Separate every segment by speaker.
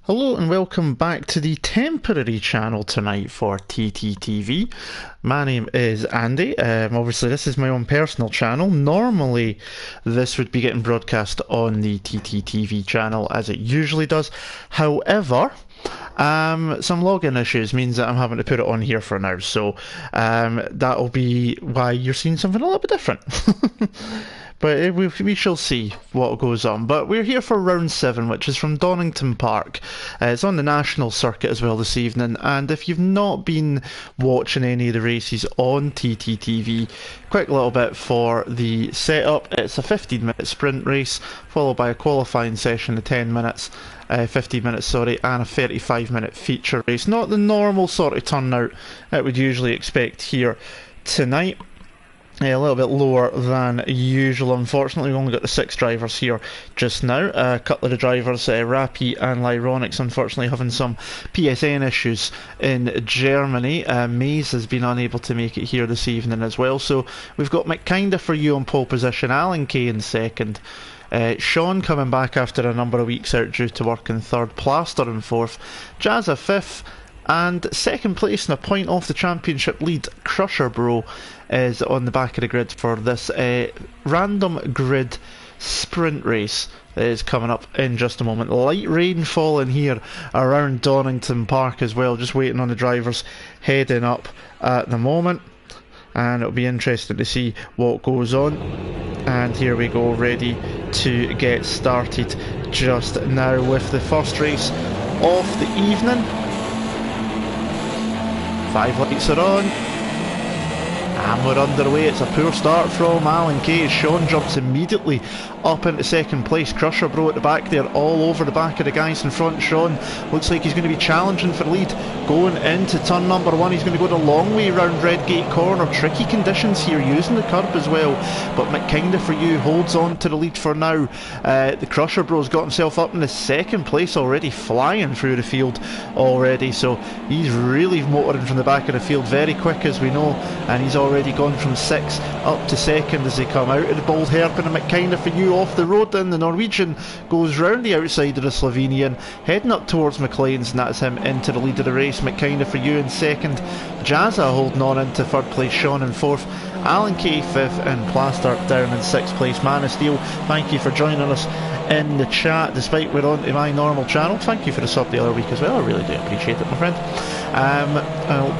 Speaker 1: Hello and welcome back to the temporary channel tonight for TTTV. My name is Andy. Obviously this is my own personal channel. Normally this would be getting broadcast on the TTTV channel as it usually does. However, some login issues means that I'm having to put it on here for now. So that'll be why you're seeing something a little bit different. But we shall see what goes on. But we're here for round 7, which is from Donington Park. It's on the national circuit as well this evening. And if you've not been watching any of the races on TTTV, quick little bit for the setup. It's a 15-minute sprint race, followed by a qualifying session of 10 minutes. 15 minutes, sorry, and a 35-minute feature race. Not the normal sort of turnout that we'd usually expect here tonight. A little bit lower than usual. Unfortunately, we've only got the 6 drivers here just now. A couple of the drivers, Rappi and Lyronix, unfortunately having some PSN issues in Germany. Mays has been unable to make it here this evening as well. So we've got McKinda for you on pole position, Alan Kay in second. Sean coming back after a number of weeks out due to work in third, Plaster in fourth, Jazza fifth, and second place and a point off the championship lead, Crusher Bro, is on the back of the grid for this random grid sprint race that is coming up in just a moment. Light rain falling here around Donington Park as well, just waiting on the drivers heading up at the moment, and it'll be interesting to see what goes on. And here we go, ready to get started just now with the first race of the evening. 5 lights are on, and we're underway. It's a poor start from Alan Kay. Sean jumps immediately up into second place. Crusher Bro at the back there, all over the back of the guys in front. Sean looks like he's going to be challenging for lead going into turn number 1. He's going to go the long way round Redgate Corner. Tricky conditions here, using the curb as well, but McKinda for you holds on to the lead for now. The Crusher Bro's got himself up in the second place already, flying through the field already, so he's really motoring from the back of the field very quick, as we know, and he's already gone from 6 up to second as they come out of the Bald Hairpin. And McKinda for you off the road, then the Norwegian goes round the outside of the Slovenian, heading up towards McLean's, and that's him into the lead of the race. McKinda for you in second, Jazza holding on into third place, Sean in fourth, Alan Kay fifth, and Plaster down in sixth place. Man of Steel, thank you for joining us in the chat, despite we're on to my normal channel. Thank you for the sub the other week as well, I really do appreciate it, my friend.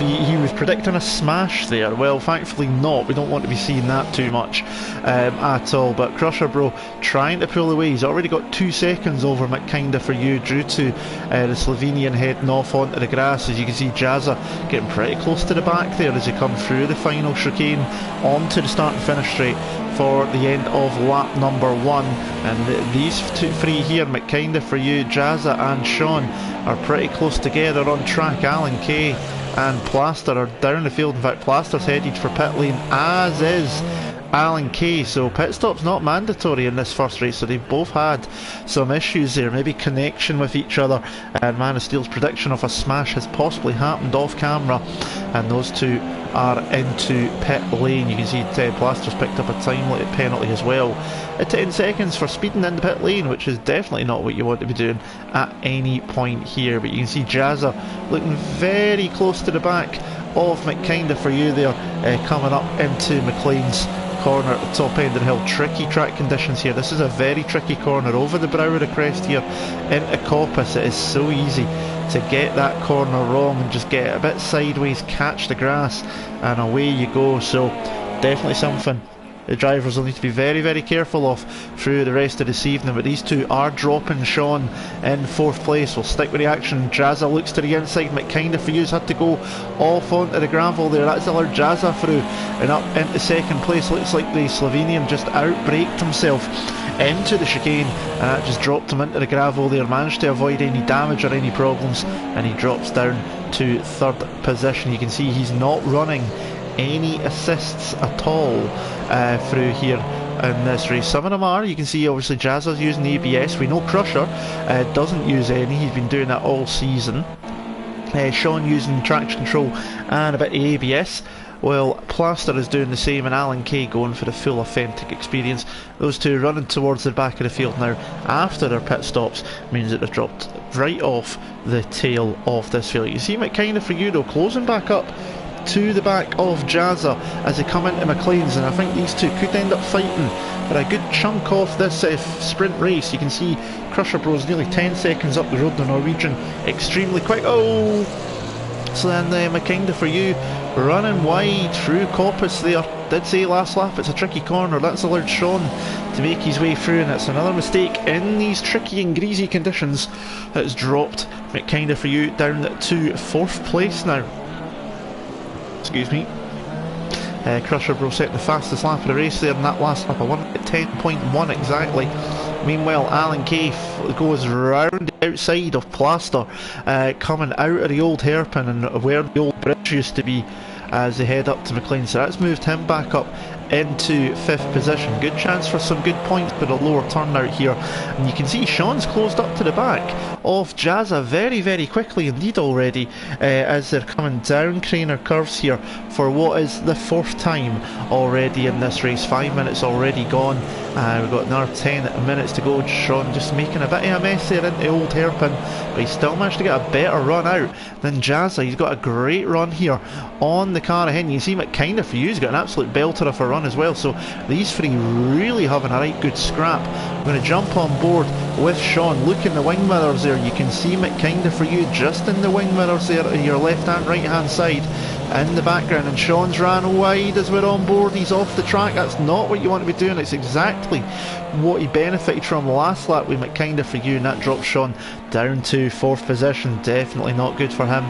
Speaker 1: He was predicting a smash there. Well, thankfully not. We don't want to be seeing that too much at all. But Crusher Bro trying to pull away. He's already got 2 seconds over McKinda for you due to the Slovenian heading off onto the grass. As you can see, Jazza getting pretty close to the back there as they come through the final chicane onto the start and finish straight for the end of lap number 1. And these 3 here, McKinda for you, Jazza and Sean, are pretty close together on track. Alan Kay and Plaster are down the field. In fact, Plaster's headed for pit lane, as is Alan Kay. So pit stop's not mandatory in this first race, so they've both had some issues there, maybe connection with each other, and Man of Steel's prediction of a smash has possibly happened off camera, and those two are into pit lane. You can see Plaster's picked up a time penalty as well at 10 seconds for speeding in the pit lane, which is definitely not what you want to be doing at any point here. But you can see Jazza looking very close to the back of McKinda for you there, coming up into McLean's corner at the top end of the hill. Tricky track conditions here. This is a very tricky corner over the brow of the crest here into Coppice. It is so easy to get that corner wrong and just get a bit sideways, catch the grass, and away you go. So definitely something the drivers will need to be very, very careful of through the rest of this evening. But these two are dropping Sean in 4th place. We'll stick with the action. Jazza looks to the inside. McKinda for you's had to go off onto the gravel there. That's allowed Jazza through and up into 2nd place. Looks like the Slovenian just outbraked himself into the chicane, and that just dropped him into the gravel there. Managed to avoid any damage or any problems, and he drops down to 3rd position. You can see he's not running any assists at all through here in this race. Some of them are. You can see obviously Jazza's using ABS. We know Crusher doesn't use any. He's been doing that all season. Sean using traction control and a bit of ABS. Well, Plaster is doing the same and Alan Kay going for the full authentic experience. Those two running towards the back of the field now after their pit stops means that they've dropped right off the tail of this field. You see McKinnon for you though closing back up to the back of Jazza as they come into McLean's, and I think these two could end up fighting for a good chunk of this sprint race. You can see Crusher Bros nearly 10 seconds up the road, the Norwegian extremely quick. Oh! So then McKinnon for you running wide through Coppice there. Did say last lap it's a tricky corner. That's allowed Sean to make his way through, and it's another mistake in these tricky and greasy conditions. It's dropped McKinnon for you down to 4th place now. Excuse me. Crusher Bro set the fastest lap of the race there in that last lap. I won at 10.1 exactly. Meanwhile, Alan Kay goes round the outside of Plaster, coming out of the old hairpin and where the old bridge used to be as they head up to McLean. So that's moved him back up into 5th position. Good chance for some good points with a lower turnout here. And you can see Sean's closed up to the back of Jazza very, very quickly indeed already as they're coming down Craner curves here for what is the 4th time already in this race. 5 minutes already gone. We've got another 10 minutes to go. Sean just making a bit of a mess there into old hairpin, but he still managed to get a better run out than Jazza. He's got a great run here on the car ahead. You see McKinnon for you's got an absolute belter of a run as well, so these three really having a right good scrap. I'm going to jump on board with Sean. Look in the wing mirrors there, you can see McKinnon for you just in the wing mirrors there on your left hand right hand side in the background, and Sean's ran wide as we're on board. He's off the track. That's not what you want to be doing. It's exactly what he benefited from last lap with McKinnon for you, and that drops Sean down to 4th position. Definitely not good for him.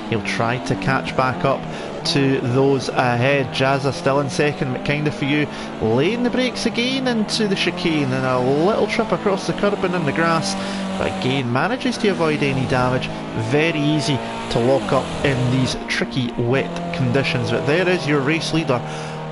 Speaker 1: He'll try to catch back up to those ahead. Jazza still in 2nd. McKinnon for you laying the brakes again into the chicane and a little trip across the curb and in the grass, but again manages to avoid any damage. Very easy to lock up in these tricky wet conditions. But there is your race leader,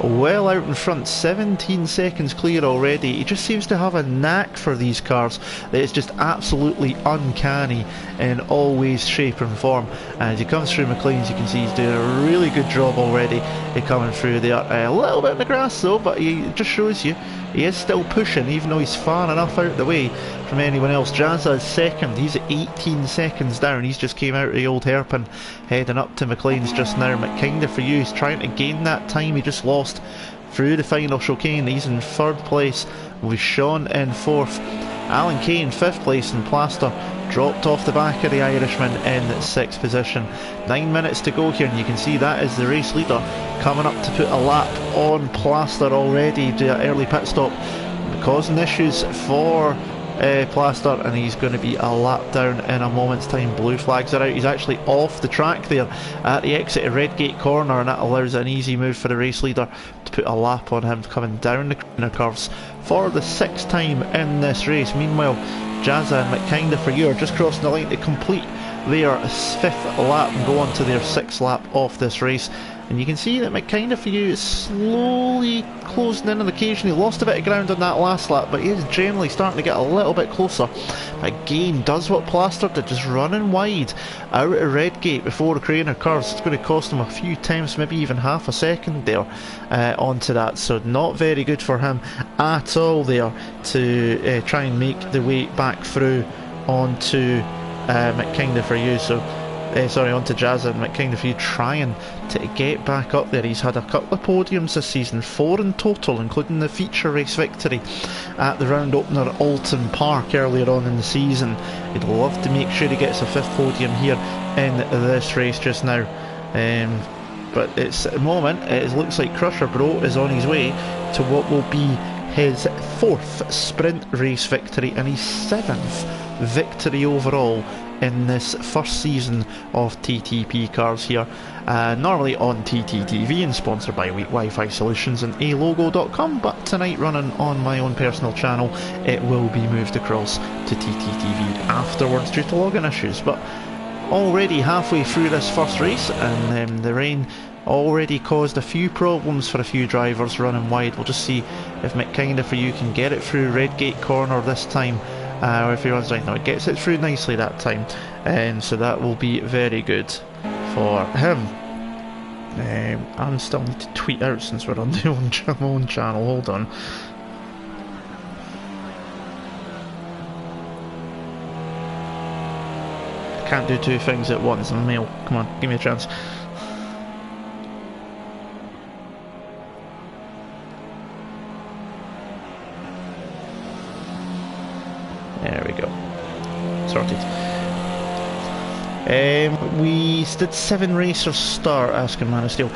Speaker 1: well out in front, 17 seconds clear already. He just seems to have a knack for these cars that is just absolutely uncanny in all ways, shape and form. And as he comes through McLean's, you can see he's doing a really good job already coming through there. A little bit in the grass though, but he just shows you he is still pushing even though he's far enough out the way from anyone else. Jazza is 2nd, he's at 18 seconds down. He's just came out of the old hairpin heading up to McLean's just now. McKinnon for you is trying to gain that time he just lost through the final chicane. He's in 3rd place with Sean in 4th. Alan Kay in 5th place, and Plaster dropped off the back of the Irishman in 6th position. 9 minutes to go here, and you can see that is the race leader coming up to put a lap on Plaster already. Do an early pit stop causing issues for Plaster, and he's going to be a lap down in a moment's time. Blue flags are out. He's actually off the track there at the exit of Redgate corner, and that allows an easy move for the race leader to put a lap on him coming down the corner curves for the 6th time in this race. Meanwhile, Jazza and McKinnon for you are just crossing the line to complete their 5th lap and go on to their 6th lap of this race. And you can see that McKinnon for you is slowly closing in on occasion. He lost a bit of ground on that last lap, but he is generally starting to get a little bit closer. Again, does what Plaster did, just running wide out of Redgate before the Craner curves. It's going to cost him a few times, maybe even half a second there onto that. So not very good for him at all there to try and make the way back through onto McKinnon for you. So onto Jazza and McKinnon for you trying to get back up there. He's had a couple of podiums this season, 4 in total, including the feature race victory at the round opener at Alton Park earlier on in the season. He'd love to make sure he gets a 5th podium here in this race just now. But it's at the moment, it looks like Crusher Bro is on his way to what will be his 4th sprint race victory and his 7th victory overall in this first season of TTP cars here, normally on TTTV and sponsored by Weak Wi-Fi Solutions and alogo.com, but tonight running on my own personal channel. It will be moved across to TTTV afterwards due to login issues. But already halfway through this first race, and the rain already caused a few problems for a few drivers running wide. We'll just see if McKinnon for you can get it through Redgate corner this time. Or if he runs right now, it gets it through nicely that time, and so that will be very good for him. I still need to tweet out since we're on the own channel. Hold on. Can't do two things at once. I'm a male. Come on, give me a chance. There we go. Sorted. We did 7 racers start, asking Man of Steel.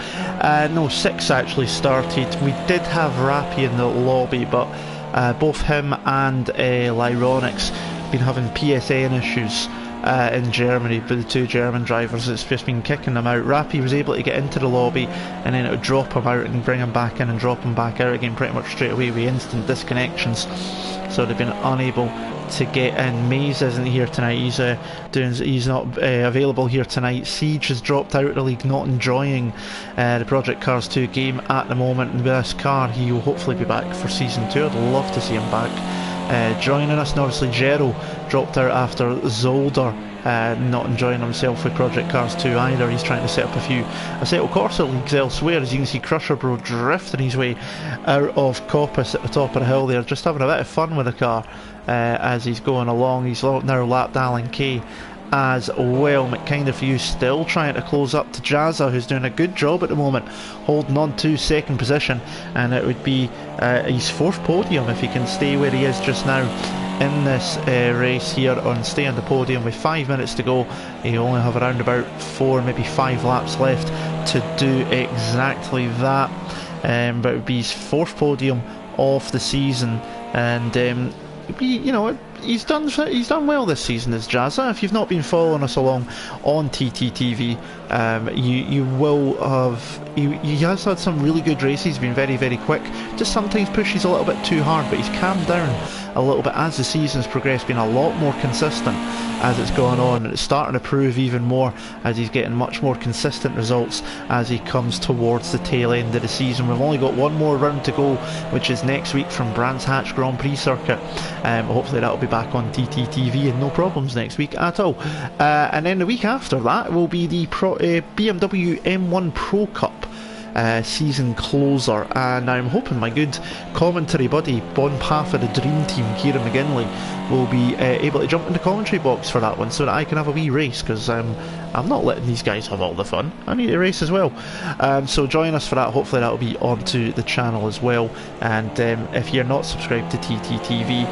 Speaker 1: No, 6 actually started. We did have Rappy in the lobby, but both him and Lyronix been having PSN issues in Germany, but the 2 German drivers, it's just been kicking them out. Rappy was able to get into the lobby and then it would drop him out and bring him back in and drop him back out again pretty much straight away with instant disconnections. So they've been unable to get in. Maze isn't here tonight. He's not available here tonight. Siege has dropped out of the league, not enjoying the Project Cars 2 game at the moment. And with this car, he will hopefully be back for Season 2. I'd love to see him back. Joining us, and obviously Gero dropped out after Zolder not enjoying himself with Project Cars 2 either. He's trying to set up a few Assetto Corsa leagues elsewhere. As you can see, Crusher Bro drifting his way out of Coppice at the top of the hill there, just having a bit of fun with the car as he's going along. He's now lapped Alan Kay as well. McKinder for you still trying to close up to Jazza, who's doing a good job at the moment, holding on to 2nd position, and it would be his 4th podium if he can stay where he is just now in this race here, on stay on the podium with 5 minutes to go. You only have around about 4, maybe 5 laps left to do exactly that, but it would be his 4th podium of the season, and you know, he's done well this season as Jazza. If you've not been following us along on TTTV, you will have. He has had some really good races. He's been very, very quick. Just sometimes pushes a little bit too hard, but he's calmed down a little bit as the season's progressed, been a lot more consistent as it's gone on, and it's starting to prove even more as he's getting much more consistent results as he comes towards the tail end of the season. We've only got one more round to go, which is next week from Brands Hatch Grand Prix circuit. Hopefully that'll be back on TTTV and no problems next week at all. And then the week after that will be the BMW M1 Pro Cup season closer, and I'm hoping my good commentary buddy, one half of the dream team, Kieran McGinley, will be able to jump in the commentary box for that one so that I can have a wee race, because I'm not letting these guys have all the fun. I need to race as well. So join us for that. Hopefully that will be onto the channel as well. And if you're not subscribed to TTTV,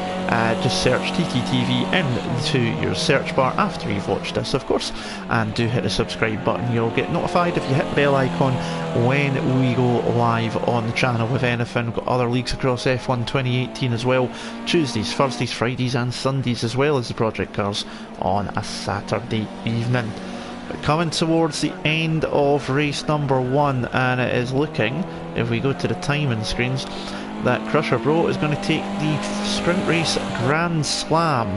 Speaker 1: just search TTTV into your search bar after you've watched this, of course, and do hit the subscribe button. You'll get notified if you hit the bell icon when we go live on the channel with anything. We've got other leagues across F1 2018 as well, Tuesdays, Thursdays, Fridays and Sundays, as well as the Project Cars on a Saturday evening. But coming towards the end of race number 1, and it is looking, if we go to the timing screens, that Crusher Bro is going to take the sprint race Grand Slam,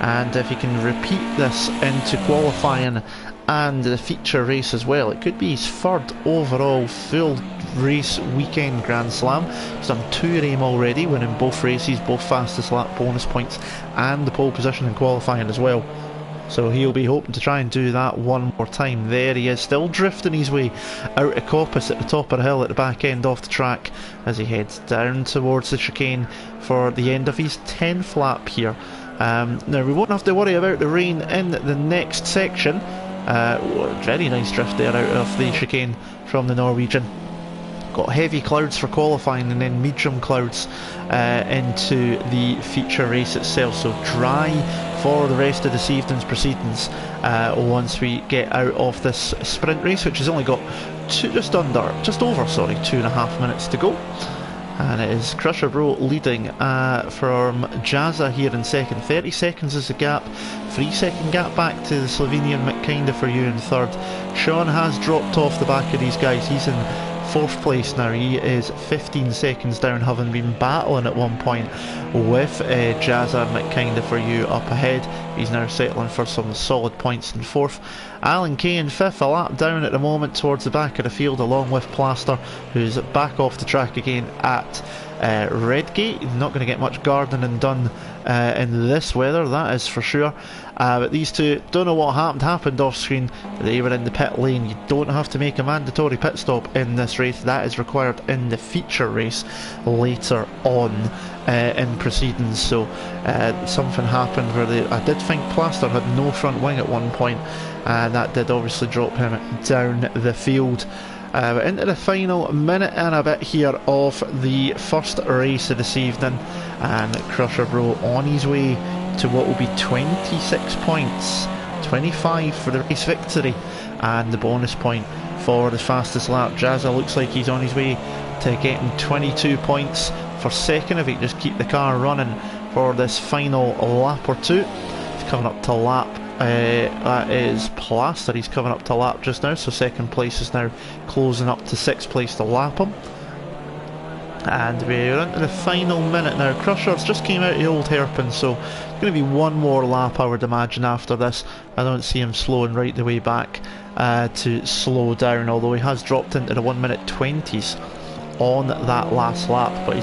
Speaker 1: and if he can repeat this into qualifying and the feature race as well, it could be his 3rd overall full race weekend Grand Slam. He's done 2 of them already, winning both races, both fastest lap bonus points and the pole position in qualifying as well. So he'll be hoping to try and do that one more time. There he is, still drifting his way out of Coppice at the top of the hill at the back end of the track as he heads down towards the chicane for the end of his 10th lap here. Now we won't have to worry about the rain in the next section. Very nice drift there out of the chicane from the Norwegian. Got heavy clouds for qualifying and then medium clouds into the feature race itself, so dry for the rest of this evening's proceedings once we get out of this sprint race, which has only got just over 2.5 minutes to go. And it is Crusher Bro leading from Jazza here in 2nd. 30 seconds is the gap. 3-second gap back to the Slovenian McKinder for you in 3rd. Sean has dropped off the back of these guys. He's in 4th place now. He is 15 seconds down, having been battling at one point with Jazza and McKinder for you up ahead. He's now settling for some solid points in 4th. Alan Kay in 5th, a lap down at the moment towards the back of the field, along with Plaster, who's back off the track again at Redgate. Not going to get much gardening done in this weather, that is for sure. But these two, don't know what happened off screen. They were in the pit lane. You don't have to make a mandatory pit stop in this race. That is required in the feature race later on in proceedings. So something happened where I did think Plaster had no front wing at one point, and that did obviously drop him down the field. We're into the final minute and a bit here of the first race of this evening, and Crusher Bro on his way to what will be 26 points, 25 for the race victory, and the bonus point for the fastest lap. Jazza looks like he's on his way to getting 22 points for second if he can just keep the car running for this final lap or two. He's coming up to lap. That is Plaster. He's coming up to lap just now, so second place is now closing up to sixth place to lap him. And we're into the final minute now. Crusher's just came out of the old hairpin, so it's going to be one more lap I would imagine after this. I don't see him slowing right the way back to slow down, although he has dropped into the 1 minute 20s on that last lap, but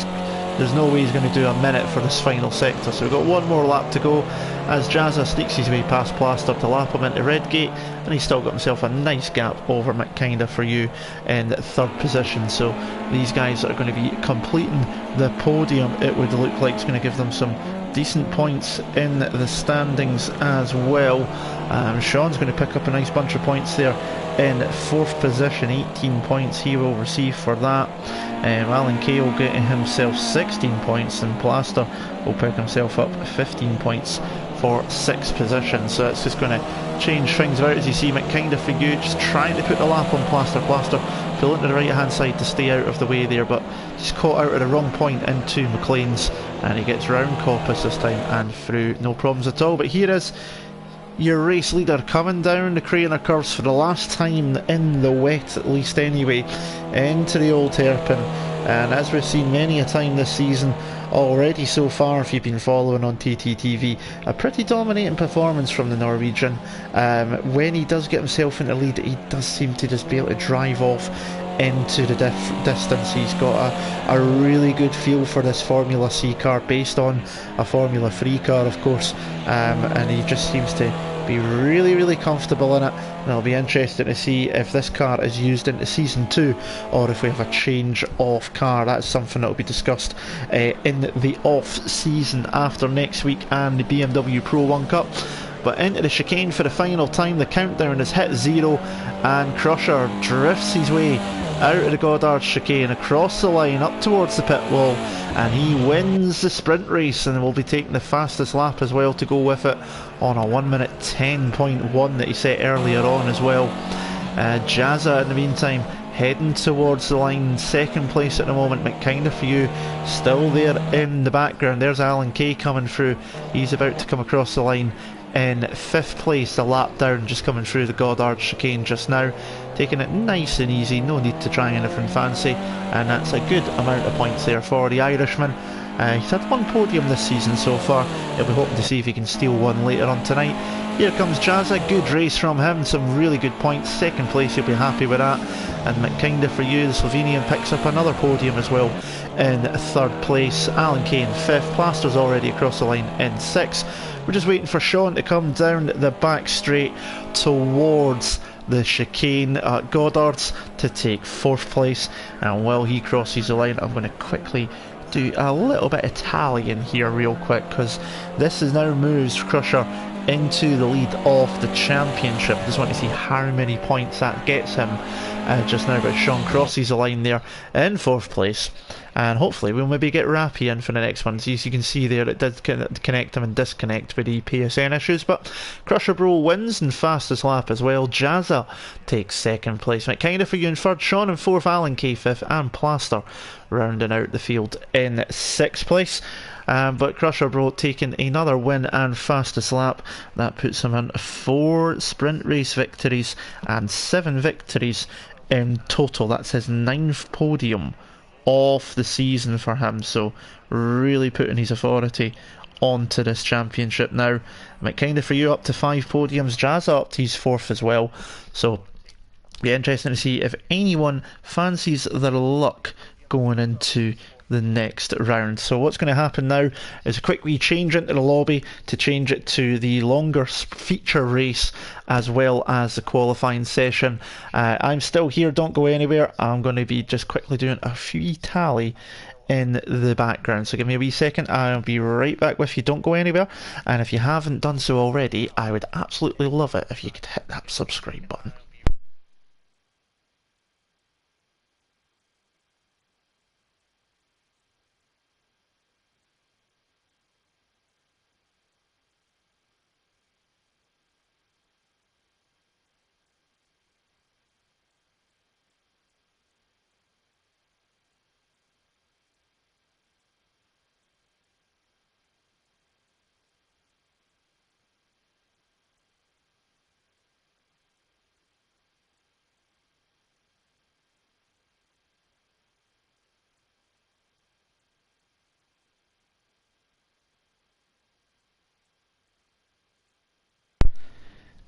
Speaker 1: there's no way he's going to do a minute for this final sector. So we've got one more lap to go as Jazza sneaks his way past Plaster to lap him into Redgate, and he's still got himself a nice gap over McKinda for you in third position. So these guys are going to be completing the podium. It would look like it's going to give them some decent points in the standings as well. Sean's going to pick up a nice bunch of points there in fourth position, 18 points he will receive for that. Alan Kay will get himself 16 points, and Plaster will pick himself up 15 points for sixth position. So it's just going to change things out, as you see McKinda for you just trying to put the lap on Plaster. Plaster pulling to the right hand side to stay out of the way there, but he's caught out at the wrong point into McLean's, and he gets round Coppice this time and through, no problems at all. But here is your race leader coming down the Craner curves for the last time in the wet, at least anyway, into the old hairpin. And as we've seen many a time this season already so far, if you've been following on TTTV, a pretty dominating performance from the Norwegian. When he does get himself in the lead, he does seem to just be able to drive off into the distance. He's got a really good feel for this Formula C car, based on a Formula 3 car of course, and he just seems to be really comfortable in it. And it'll be interesting to see if this car is used into season 2 or if we have a change of car. That's something that will be discussed in the off season after next week and the BMW Pro 1 Cup. But into the chicane for the final time, the countdown is hit 0, and Crusher drifts his way out of the Goddard chicane, across the line, up towards the pit wall, and he wins the sprint race, and will be taking the fastest lap as well to go with it, on a 1 minute 10.1 that he set earlier on as well. Jazza in the meantime heading towards the line, second place at the moment. McKinda for you still there in the background. There's Alan Kay coming through, he's about to come across the line in fifth place, a lap down, just coming through the Goddard chicane just now, taking it nice and easy, no need to try anything fancy, and that's a good amount of points there for the Irishman. He's had one podium this season so far. He'll be hoping to see if he can steal one later on tonight. Here comes Jazza, good race from him, some really good points, second place, he'll be happy with that. And McKinda for you, the Slovenian, picks up another podium as well in third place. Alan Kay in fifth, Plaster's already across the line in sixth. We're just waiting for Sean to come down the back straight towards the chicane at Goddard's to take fourth place, and while he crosses the line, I'm going to quickly do a little bit of tallying here real quick, because this has now moves Crusher into the lead of the championship. Just want to see how many points that gets him just now, but Sean crosses the line there in fourth place, and hopefully we'll maybe get Rappy in for the next one. So as you can see there, it did connect him and disconnect with the PSN issues, but Crusher Bro wins in fastest lap as well. Jazza takes second place, McKinda for you in third, Sean in fourth, Alan Kay fifth, and Plaster rounding out the field in sixth place. But Crusher Bro taking another win and fastest lap. That puts him on 4 sprint race victories and 7 victories in total. That's his 9th podium of the season for him, so really putting his authority onto this championship now. McKinda for you up to 5 podiums, Jazza up to his 4th as well, so be interesting to see if anyone fancies their luck going into the next round. So what's going to happen now is a quick wee change into the lobby to change it to the longer feature race as well as the qualifying session. I'm still here, don't go anywhere. I'm going to be just quickly doing a few tally in the background, so give me a wee second. I'll be right back with you. Don't go anywhere, and if you haven't done so already, I would absolutely love it if you could hit that subscribe button.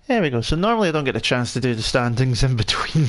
Speaker 1: There we go. So normally I don't get a chance to do the standings in between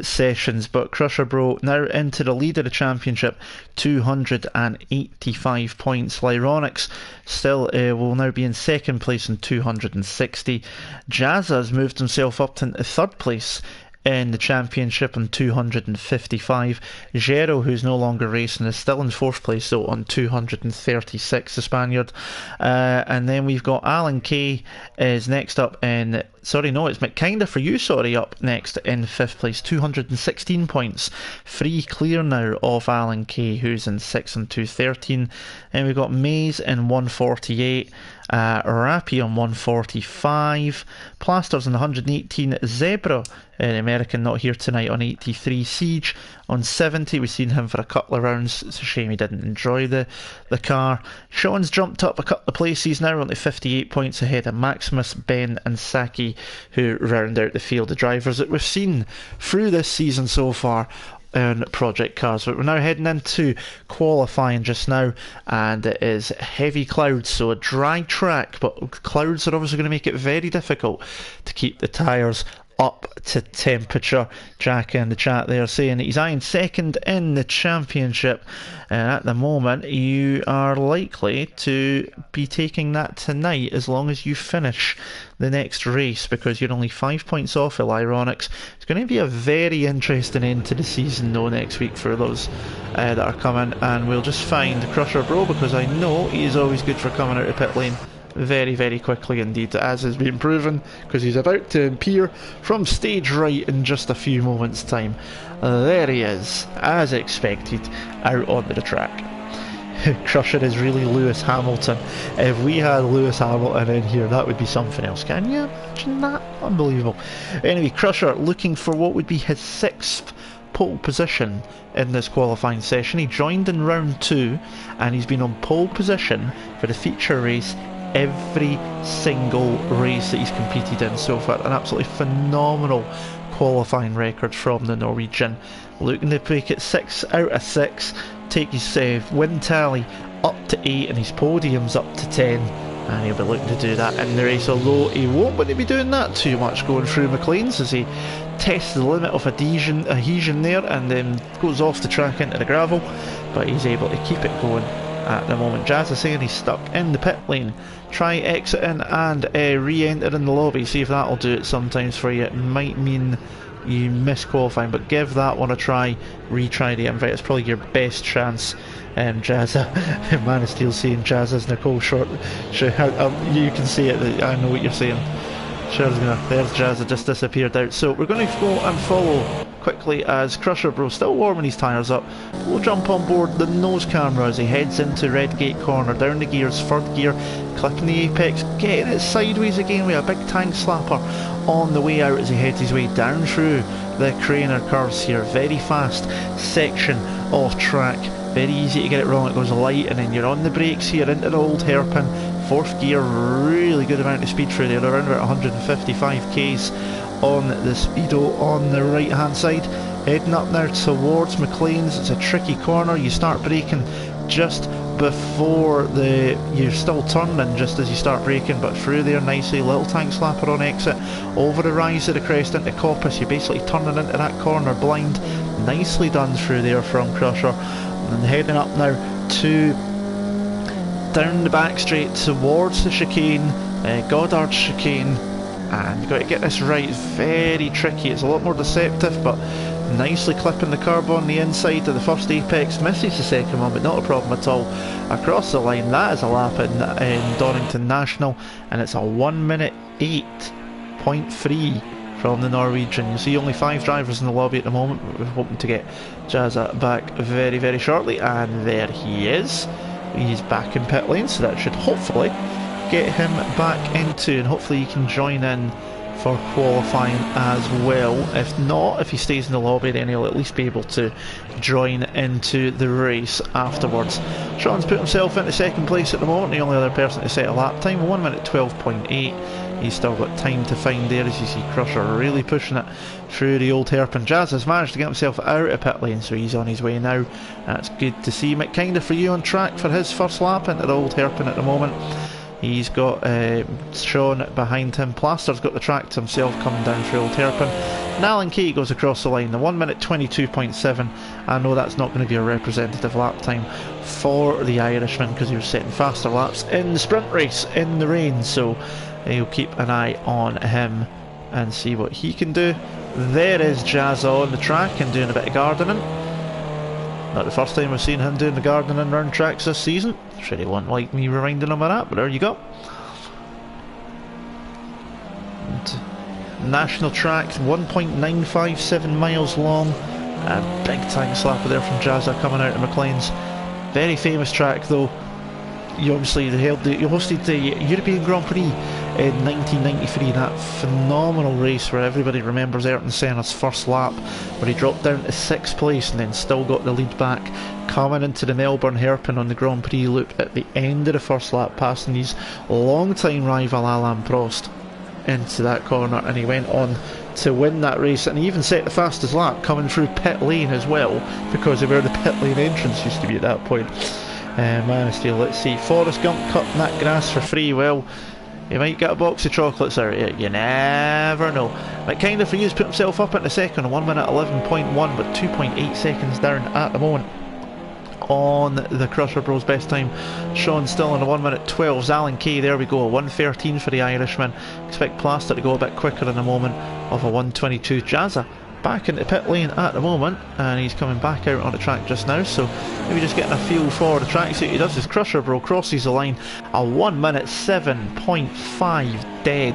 Speaker 1: sessions, but Crusher Bro now into the lead of the championship, 285 points. Lyronics still will now be in second place in 260. Jazza's moved himself up to third place in the championship on 255. Gero, who's no longer racing, is still in fourth place though on 236, the Spaniard. And then we've got Alan Kay is next up in, sorry no, it's McKinder for you, sorry, up next in fifth place, 216 points. Free clear now of Alan Kay, who's in sixth on 213. And we've got Maze in 148. Rappy on 145, Plasters on 118, Zebra, an American not here tonight, on 83, Siege on 70. We've seen him for a couple of rounds. It's a shame he didn't enjoy the car. Sean's jumped up a couple of places now, only 58 points ahead of Maximus, Ben and Saki, who round out the field of drivers that we've seen through this season so far on Project Cars. But we're now heading into qualifying just now, and it is heavy clouds, so a dry track, but clouds are obviously going to make it very difficult to keep the tyres up to temperature. Jack in the chat there saying that he's eyeing second in the championship, and at the moment you are likely to be taking that tonight as long as you finish the next race, because you're only 5 points off of Ironics. It's going to be a very interesting end to the season though next week for those that are coming, and we'll just find Crusher Bro, because I know he is always good for coming out of pit lane very, very quickly indeed, as has been proven, because he's about to appear from stage right in just a few moments' time. There he is, as expected, out onto the track. Crusher is really Lewis Hamilton. If we had Lewis Hamilton in here, that would be something else. Can you imagine that? Unbelievable. Anyway, Crusher looking for what would be his sixth pole position in this qualifying session. He joined in round 2 and he's been on pole position for the feature race every single race that he's competed in so far. An absolutely phenomenal qualifying record from the Norwegian. Looking to make it 6 out of 6, take his win tally up to 8 and his podiums up to 10, and he'll be looking to do that in the race, although he won't want to be doing that too much going through McLean's as he tests the limit of adhesion there and then goes off the track into the gravel, but he's able to keep it going at the moment. Jazz is saying he's stuck in the pit lane. Try exiting and re-entering the lobby, see if that'll do it sometimes for you. It might mean you miss qualifying, but give that one a try. Retry the invite, it's probably your best chance. Jazza, Man of Steel saying Jazza's Nicole Short. You can see it, I know what you're saying. There's Jazza, just disappeared out. So we're going to go and follow quickly as Crusher Bro still warming his tyres up. We'll jump on board the nose camera as he heads into Redgate Corner, down the gears, third gear, clipping the apex, getting it sideways again with a big tank slapper on the way out as he heads his way down through the Craner curves here. Very fast section of track, very easy to get it wrong. It goes light and then you're on the brakes here into the old hairpin. Fourth gear, really good amount of speed through there, around about 155 k's on the speedo on the right hand side. Heading up now towards McLean's. It's a tricky corner, you start braking just before you're still turning just as you start braking, but through there nicely. Little tank slapper on exit, over the rise of the crest into Coppice. You're basically turning into that corner blind, nicely done through there from Crusher. And heading up now to down the back straight towards the chicane, Goddard's chicane, and you've got to get this right. It's very tricky, it's a lot more deceptive, but nicely clipping the curb on the inside of the first apex, misses the second one, but not a problem at all. Across the line, that is a lap in Donington National, and it's a 1 minute 8.3 from the Norwegian. You see only 5 drivers in the lobby at the moment, but we're hoping to get Jazza back very, very shortly, and there he is. He's back in pit lane, so that should hopefully get him back into, and hopefully he can join in for qualifying as well. If not, if he stays in the lobby, then he'll at least be able to join into the race afterwards. Sean's put himself into second place at the moment, the only other person to set a lap time, 1 minute 12.8. He's still got time to find there, as you see Crusher really pushing it through the old hairpin. Jazz has managed to get himself out of pit lane, so he's on his way now. That's good to see. Kinda for you on track for his first lap into the old hairpin at the moment. He's got Sean behind him. Plaster's got the track to himself coming down through Old Hairpin. And Alan Kay goes across the line, the 1 minute 22.7. I know that's not going to be a representative lap time for the Irishman, because he was setting faster laps in the sprint race in the rain, so you'll keep an eye on him and see what he can do. There is Jazza on the track and doing a bit of gardening. Not the first time we've seen him doing the gardening round tracks this season. Sure, he won't like me reminding him of that, but there you go. And national track, 1.957 miles long. A big time slapper there from Jazza coming out of McLean's. Very famous track though. You obviously hosted the European Grand Prix in 1993, that phenomenal race where everybody remembers Ayrton Senna's first lap, where he dropped down to 6th place and then still got the lead back, coming into the Melbourne hairpin on the Grand Prix loop at the end of the first lap, passing his long-time rival Alain Prost into that corner, and he went on to win that race, and he even set the fastest lap coming through pit lane as well, because of where the pit lane entrance used to be at that point. Man of Steel, let's see, Forrest Gump cutting that grass for free. Well, he might get a box of chocolates out of it, you never know. But kinda for you, has put himself up into second, 1 minute 11.1, but 2.8 seconds down at the moment on the Crusher Bros best time. Sean still in the 1 minute 12. Alan Kay, there we go, 1:13 for the Irishman. Expect Plaster to go a bit quicker in a moment of a 1:22. Jazza back into pit lane at the moment, and he's coming back out on the track just now, so maybe just getting a feel for the track. So he does his Crusher Bro, crosses the line, a 1 minute 7.5 dead.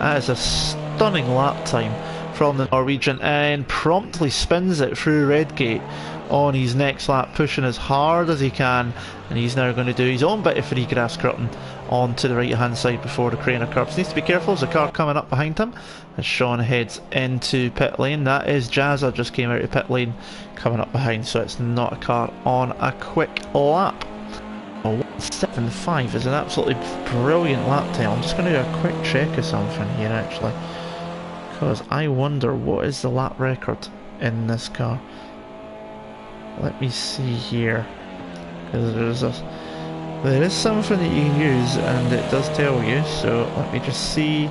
Speaker 1: That is a stunning lap time from the Norwegian, and promptly spins it through Redgate on his next lap, pushing as hard as he can, and he's now going to do his own bit of free grass cutting onto the right hand side before the Craner curves. Needs to be careful, there's a car coming up behind him as Sean heads into pit lane. That is Jazza, just came out of pit lane coming up behind, so it's not a car on a quick lap. A 1:75 is an absolutely brilliant lap time. I'm just going to do a quick check of something here actually, because I wonder what is the lap record in this car. Let me see here, because there is something that you can use and it does tell you, so let me just see.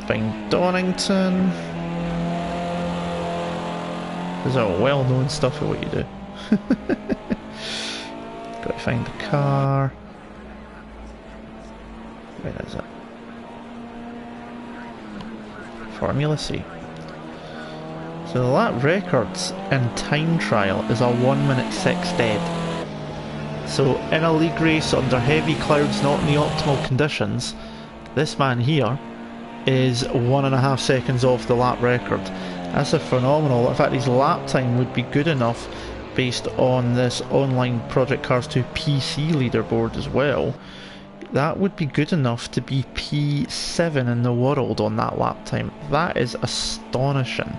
Speaker 1: Find Donington. There's a well-known stuff of what you do. Got to find the car. Where is it? Formula C. So the lap records in time trial is a 1 minute 6 dead. So in a league race under heavy clouds, not in the optimal conditions, this man here is 1.5 seconds off the lap record. That's a phenomenal. In fact, his lap time would be good enough based on this online Project Cars 2 PC leaderboard as well. That would be good enough to be P7 in the world on that lap time. That is astonishing.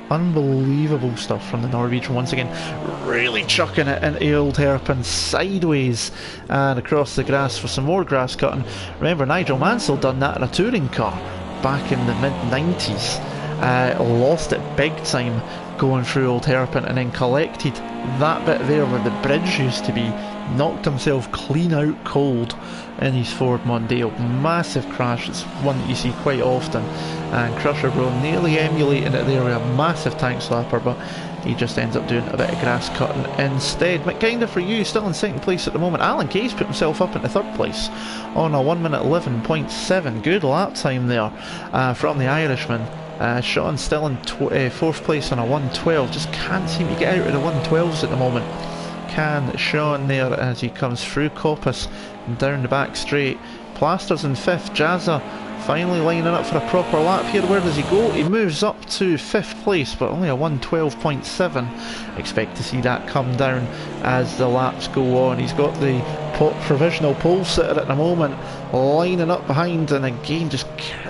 Speaker 1: Unbelievable stuff from the Norwegian once again, really chucking it into Old Hairpin sideways and across the grass for some more grass cutting. Remember, Nigel Mansell done that in a touring car back in the mid-90s. Lost it big time going through Old Hairpin, and then collected that bit there where the bridge used to be, knocked himself clean out cold in his Ford Mondeo. Massive crash, it's one that you see quite often, and Crusher Bro nearly emulating it there with a massive tank slapper, but he just ends up doing a bit of grass cutting instead. McKinda for you, still in second place at the moment. Alan Kay's put himself up into third place on a 1 minute 11.7. Good lap time there from the Irishman. Sean still in fourth place on a 1:12. Just can't seem to get out of the 1:12s at the moment. Can Sean there as he comes through Coppice and down the back straight. Plasters in fifth. Jazza finally lining up for a proper lap here. Where does he go? He moves up to fifth place, but only a 1:12.7. Expect to see that come down as the laps go on. He's got the provisional pole sitter at the moment lining up behind, and again just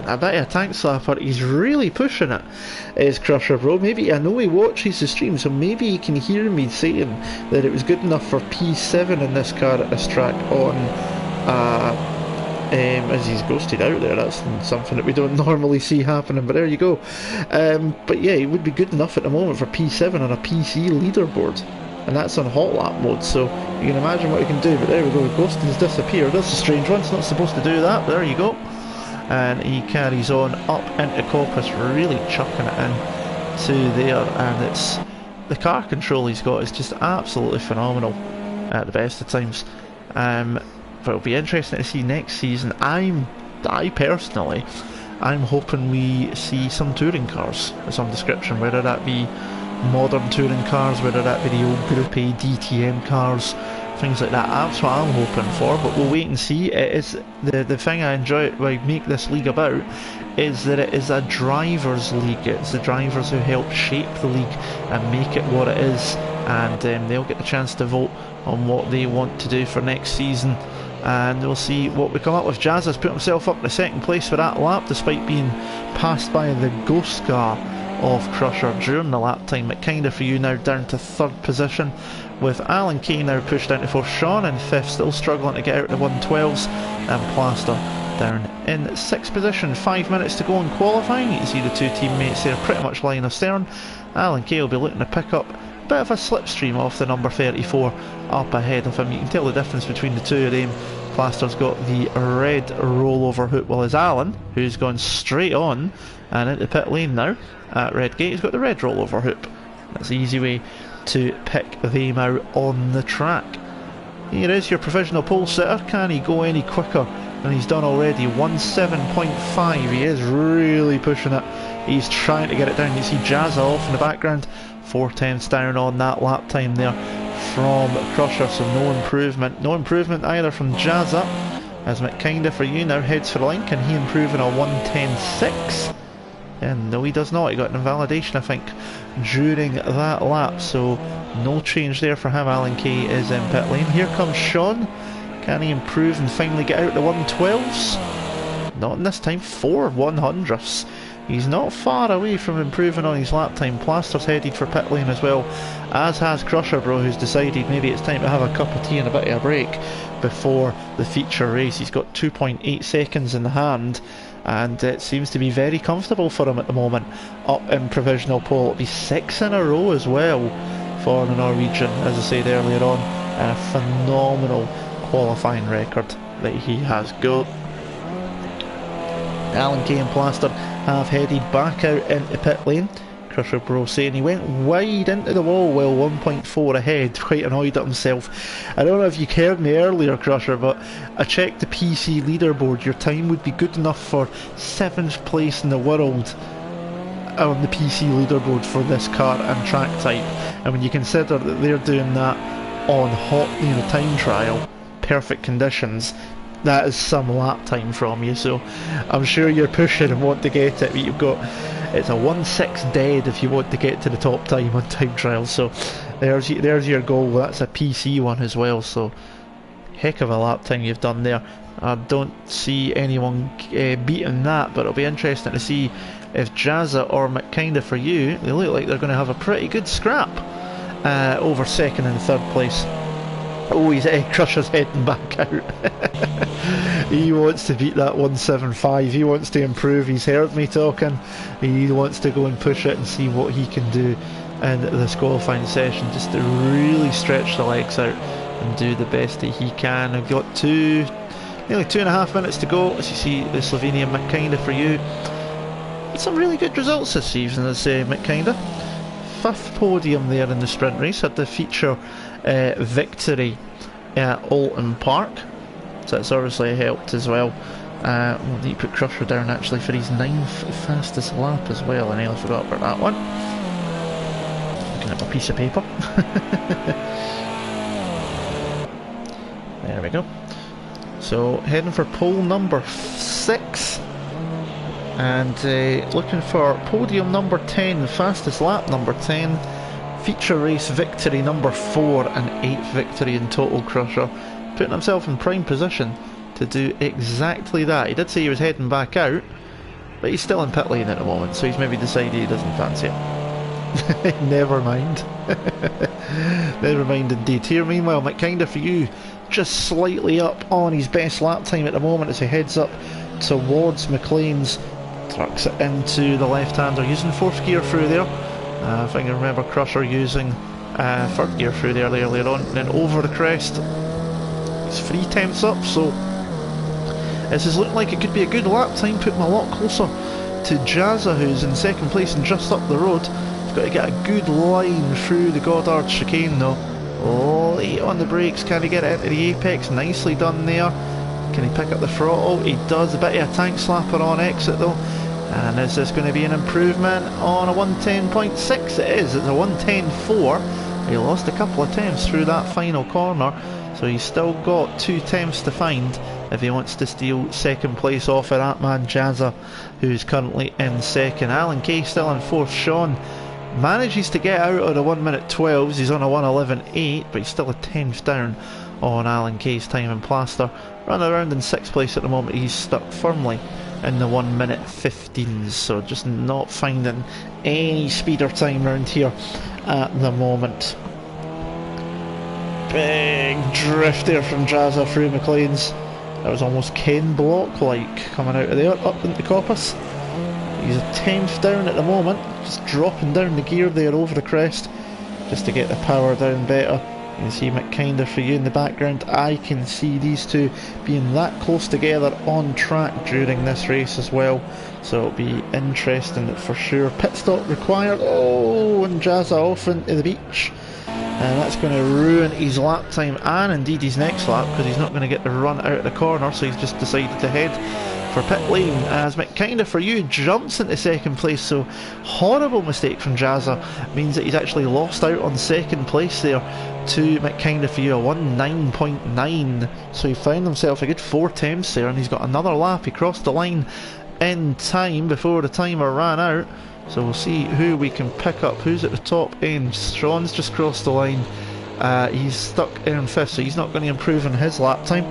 Speaker 1: a bit of a tank slapper. He's really pushing it, is Crusher Bro. Maybe, I know he watches the stream, so maybe he can hear me saying that it was good enough for P7 in this car at this track on as he's ghosted out there. That's something that we don't normally see happening, but there you go. But yeah, it would be good enough at the moment for P7 on a PC leaderboard, and that's on hot lap mode, so you can imagine what he can do. But there we go, Ghosting's disappeared. That's a strange one, it's not supposed to do that, but there you go. And he carries on up into Coppice, really chucking it in to there, and it's the car control he's got is just absolutely phenomenal at the best of times. But it'll be interesting to see next season. I personally, I'm hoping we see some touring cars of some description, whether that be modern touring cars, whether that be the old Group A DTM cars, things like that. That's what I'm hoping for, but we'll wait and see. It is the thing I enjoy what I make this league about is that it is a drivers league. It's the drivers who help shape the league and make it what it is, and they'll get the chance to vote on what they want to do for next season, and we'll see what we come up with. Jazz has put himself up in the second place for that lap, despite being passed by the ghost car of Crusher during the lap time. McKinda for you now down to third position, with Alan Kay now pushed down to fourth. Sean in fifth, still struggling to get out of the 112s, and Plaster down in sixth position. 5 minutes to go in qualifying. You can see the two teammates there pretty much line astern. Alan Kay will be looking to pick up a bit of a slipstream off the number 34 up ahead of him. You can tell the difference between the two of them. Plaster's got the red rollover hoop, while as Alan, who's gone straight on and into pit lane now at Redgate, has got the red rollover hoop. That's the easy way to pick them out on the track. Here is your provisional pole sitter. Can he go any quicker than he's done already? 1:7.5. He is really pushing it. He's trying to get it down. You see Jazza off in the background, 4/10 down on that lap time there from Crusher, so no improvement either from Jazza, as McKinda for you now heads for the line. Can he improve in a 1:10.6? And no, he does not. He got an invalidation, I think, during that lap, so no change there for him. Alan Kay is in pit lane. Here comes Sean. Can he improve and finally get out the 112s? Not in this time. 4 100ths. He's not far away from improving on his lap time. Plaster's headed for pit lane as well, as has Crusher Bro, who's decided maybe it's time to have a cup of tea and a bit of a break before the feature race. He's got 2.8 seconds in the hand, and it seems to be very comfortable for him at the moment. Up in provisional pole. It'll be 6 in a row as well for the Norwegian, as I said earlier on, and a phenomenal qualifying record that he has got. Alan Kay and Plaster have headed back out into pit lane. Crusher Bro saying he went wide into the wall while 1.4 ahead, quite annoyed at himself. I don't know if you heard me earlier, Crusher, but I checked the PC leaderboard. Your time would be good enough for 7th place in the world on the PC leaderboard for this car and track type, and when you consider that they're doing that on hot, time trial, perfect conditions, that is some lap time from you. So I'm sure you're pushing and want to get it, but you've got, it's a 1:6 dead if you want to get to the top time on time trials. So there's your goal. That's a PC one as well, so heck of a lap time you've done there. I don't see anyone beating that, but it'll be interesting to see if Jazza or McKinda for you, they look like they're going to have a pretty good scrap over second and third place. Oh, he's Crusher's heading back out. He wants to beat that 1:7.5. He wants to improve. He's heard me talking. He wants to go and push it and see what he can do. in this qualifying session, just to really stretch the legs out and do the best that he can. We've got nearly 2.5 minutes to go. As you see, the Slovenian McKinda for you. Some really good results this season as McKinda. 5th podium there in the sprint race, had the feature victory at Alton Park, so that's obviously helped as well. We'll need to put Crusher down actually for his 9th fastest lap as well. I nearly forgot about that one. Looking at my piece of paper. There we go. So heading for pole number 6 and looking for podium number 10, fastest lap number 10, feature race victory number 4 and 8th victory in total. Crusher putting himself in prime position to do exactly that. He did say he was heading back out, but he's still in pit lane at the moment, so he's maybe decided he doesn't fancy it. Never mind. Never mind indeed. Here meanwhile, McKinda for you, just slightly up on his best lap time at the moment as he heads up towards McLean's. Trucks it into the left-hander, using 4th gear through there. I think I remember Crusher using 3rd gear through there earlier on. And then over the crest, he's 3 tenths up, so this is looking like it could be a good lap time, putting him a lot closer to Jazza, who's in 2nd place and just up the road. He's got to get a good line through the Goddard chicane though. Late on the brakes, can he get it into the apex? Nicely done there. Can he pick up the throttle? He does. A bit of a tank slapper on exit though. And is this going to be an improvement on a 110.6? It is. It's a 110.4. He lost a couple of tenths through that final corner, so he's still got 2 tenths to find if he wants to steal 2nd place off of that man Jazza, who's currently in 2nd. Alan Kay still in 4th. Sean manages to get out of the 1 minute 12s. He's on a 1:11.8, but he's still a tenth down on Alan Kay's time in plaster. Running around in 6th place at the moment. He's stuck firmly in the 1 minute 15s, so just not finding any speed or time around here at the moment. Big drift there from Jazza through McLean's. That was almost Ken Block like coming out of there up into Coppice. He's a tenth down at the moment, just dropping down the gear there over the crest just to get the power down better. You can see McKinda for you in the background. I can see these two being that close together on track during this race as well, so it'll be interesting for sure. Pit stop required. Oh, and Jazza off into the beach, and that's going to ruin his lap time and indeed his next lap, because he's not going to get the run out of the corner, so he's just decided to head for pit lane as McKinda for you jumps into 2nd place. So horrible mistake from Jazza means that he's actually lost out on 2nd place there to McKinda for you, a 1:9.9. so he found himself a good 4 tenths there, and he's got another lap. He crossed the line in time before the timer ran out, so we'll see who we can pick up, who's at the top end. Sean's just crossed the line. He's stuck in 5th, so he's not going to improve in his lap time.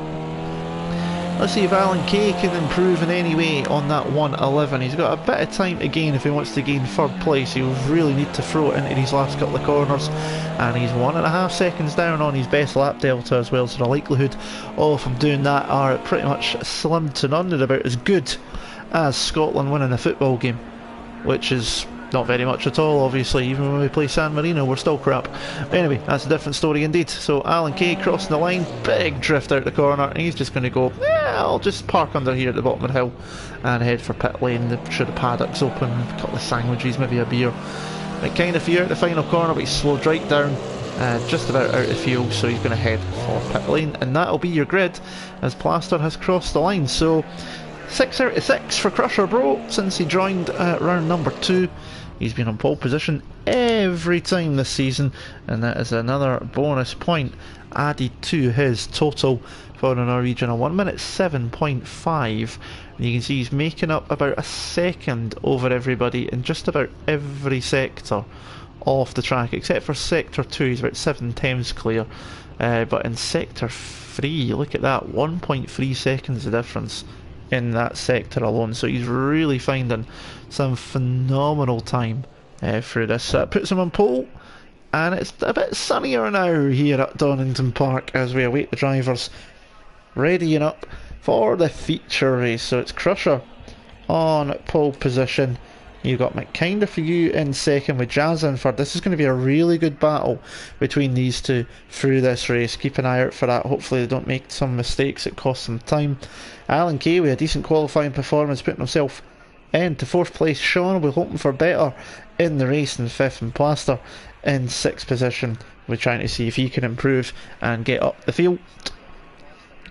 Speaker 1: Let's see if Alan Kay can improve in any way on that 1:11. He's got a bit of time to gain if he wants to gain 3rd place. He'll really need to throw it into these last couple of corners, and he's 1.5 seconds down on his best lap delta as well, so the likelihood of him doing that are pretty much slim to none. They're about as good as Scotland winning a football game, which is not very much at all, obviously. Even when we play San Marino, we're still crap. Anyway, that's a different story indeed. So Alan Kay crossing the line, big drift out the corner, and he's just going to go, yeah, I'll just park under here at the bottom of the hill and head for pit lane. I'm sure the paddock's open, a couple of sandwiches, maybe a beer. Kind of fear at the final corner, but he's slowed right down, just about out of fuel, so he's going to head for pit lane, and that'll be your grid as Plaster has crossed the line. So 6 out of 6 for Crusher Bro since he joined round number 2. He's been on pole position every time this season, and that is another bonus point added to his total for the Norwegian, a 1 minute 7.5. And you can see he's making up about a second over everybody in just about every sector off the track, except for sector 2. He's about 7 tenths clear, but in sector 3, look at that, 1.3 seconds of difference in that sector alone. So he's really finding some phenomenal time through this. Puts him on pole, and it's a bit sunnier now here at Donington Park as we await the drivers readying up for the feature race. So it's Crusher on pole position. You've got McKinder for you in second with Jazza in third. This is going to be a really good battle between these two through this race. Keep an eye out for that. Hopefully they don't make some mistakes that cost them time. Alan Kay with a decent qualifying performance, putting himself into fourth place. Sean will be hoping for better in the race in fifth, and Plaster in sixth position. We're trying to see if he can improve and get up the field.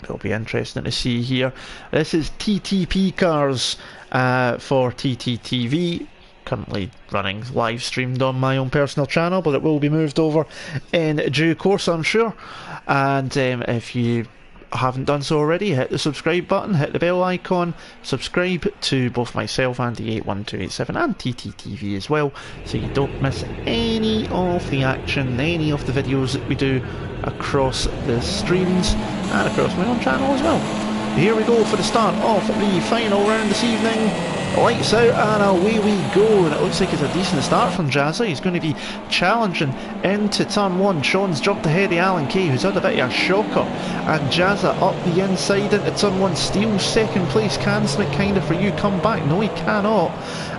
Speaker 1: It'll be interesting to see here. This is TTP cars for TTTV, currently running live streamed on my own personal channel, but it will be moved over in due course, I'm sure. And if you haven't done so already, hit the subscribe button, hit the bell icon, subscribe to both myself and the 81287 and TTTV as well, so you don't miss any of the action, any of the videos that we do across the streams and across my own channel as well. Here we go for the start of the final round this evening. Lights out and away we go, and it looks like it's a decent start from Jazza. He's going to be challenging into turn one. Sean's jumped ahead of Alan Kay, who's had a bit of a shocker, and Jazza up the inside into turn one, steals second place. Can McKinder for you come back? No, he cannot.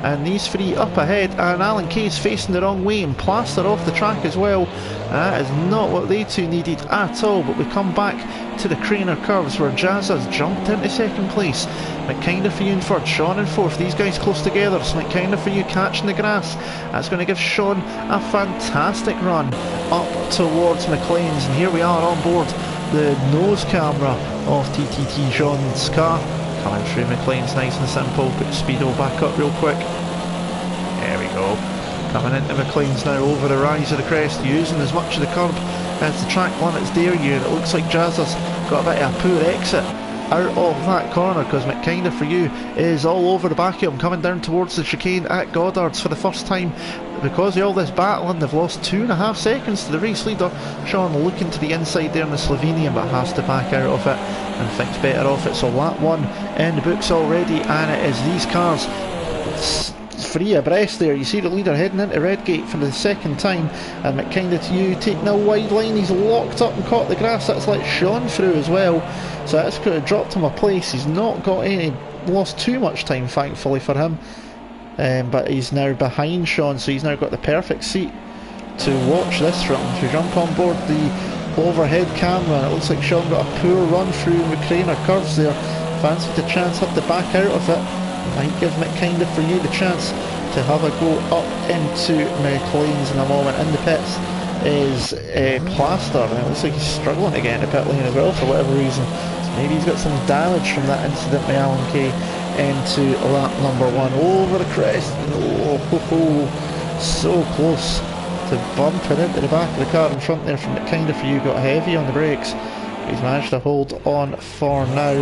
Speaker 1: And these three up ahead, and Alan Kay's facing the wrong way and Plaster off the track as well. That is not what they two needed at all, but we come back to the Craner curves where Jazza's jumped into second place. McKinder for you in third, Sean in fourth. These guys close together, so McKinder for you catching the grass. That's going to give Sean a fantastic run up towards McLean's, and here we are on board the nose camera of TTT Sean's car. Coming through McLean's nice and simple. Put speedo back up real quick. There we go. Coming into McLean's now over the rise of the crest, using as much of the curb as the track limits dare you. And it looks like Jazza's got a bit of a poor exit out of that corner, because McKinder for you is all over the back of him, coming down towards the chicane at Goddard's for the first time. Because of all this battling, they've lost 2.5 seconds to the race leader. Sean looking to the inside there in the Slovenian, but has to back out of it and thinks better of it. So lap one in the books already, and it is these cars three abreast there. You see the leader heading into Redgate for the second time, and McKinder to you taking a wide line. He's locked up and caught the grass. That's let Sean through as well, so that's could have dropped him a place. He's not got any, lost too much time thankfully for him, but he's now behind Sean, so he's now got the perfect seat to watch this from. If you jump on board the overhead camera, and it looks like Sean got a poor run through McCraner curves there. Fancied the chance, had to back out of it. Might give McKinder for you the chance to have a go up into McLean's in a moment. In the pits is Plaster, and it looks like he's struggling to get into pit lane as well for whatever reason. So maybe he's got some damage from that incident with Alan Kay into lap number one. Over the crest, oh, so close to bumping into the back of the car in front there from McKinder for you. Got heavy on the brakes. He's managed to hold on for now.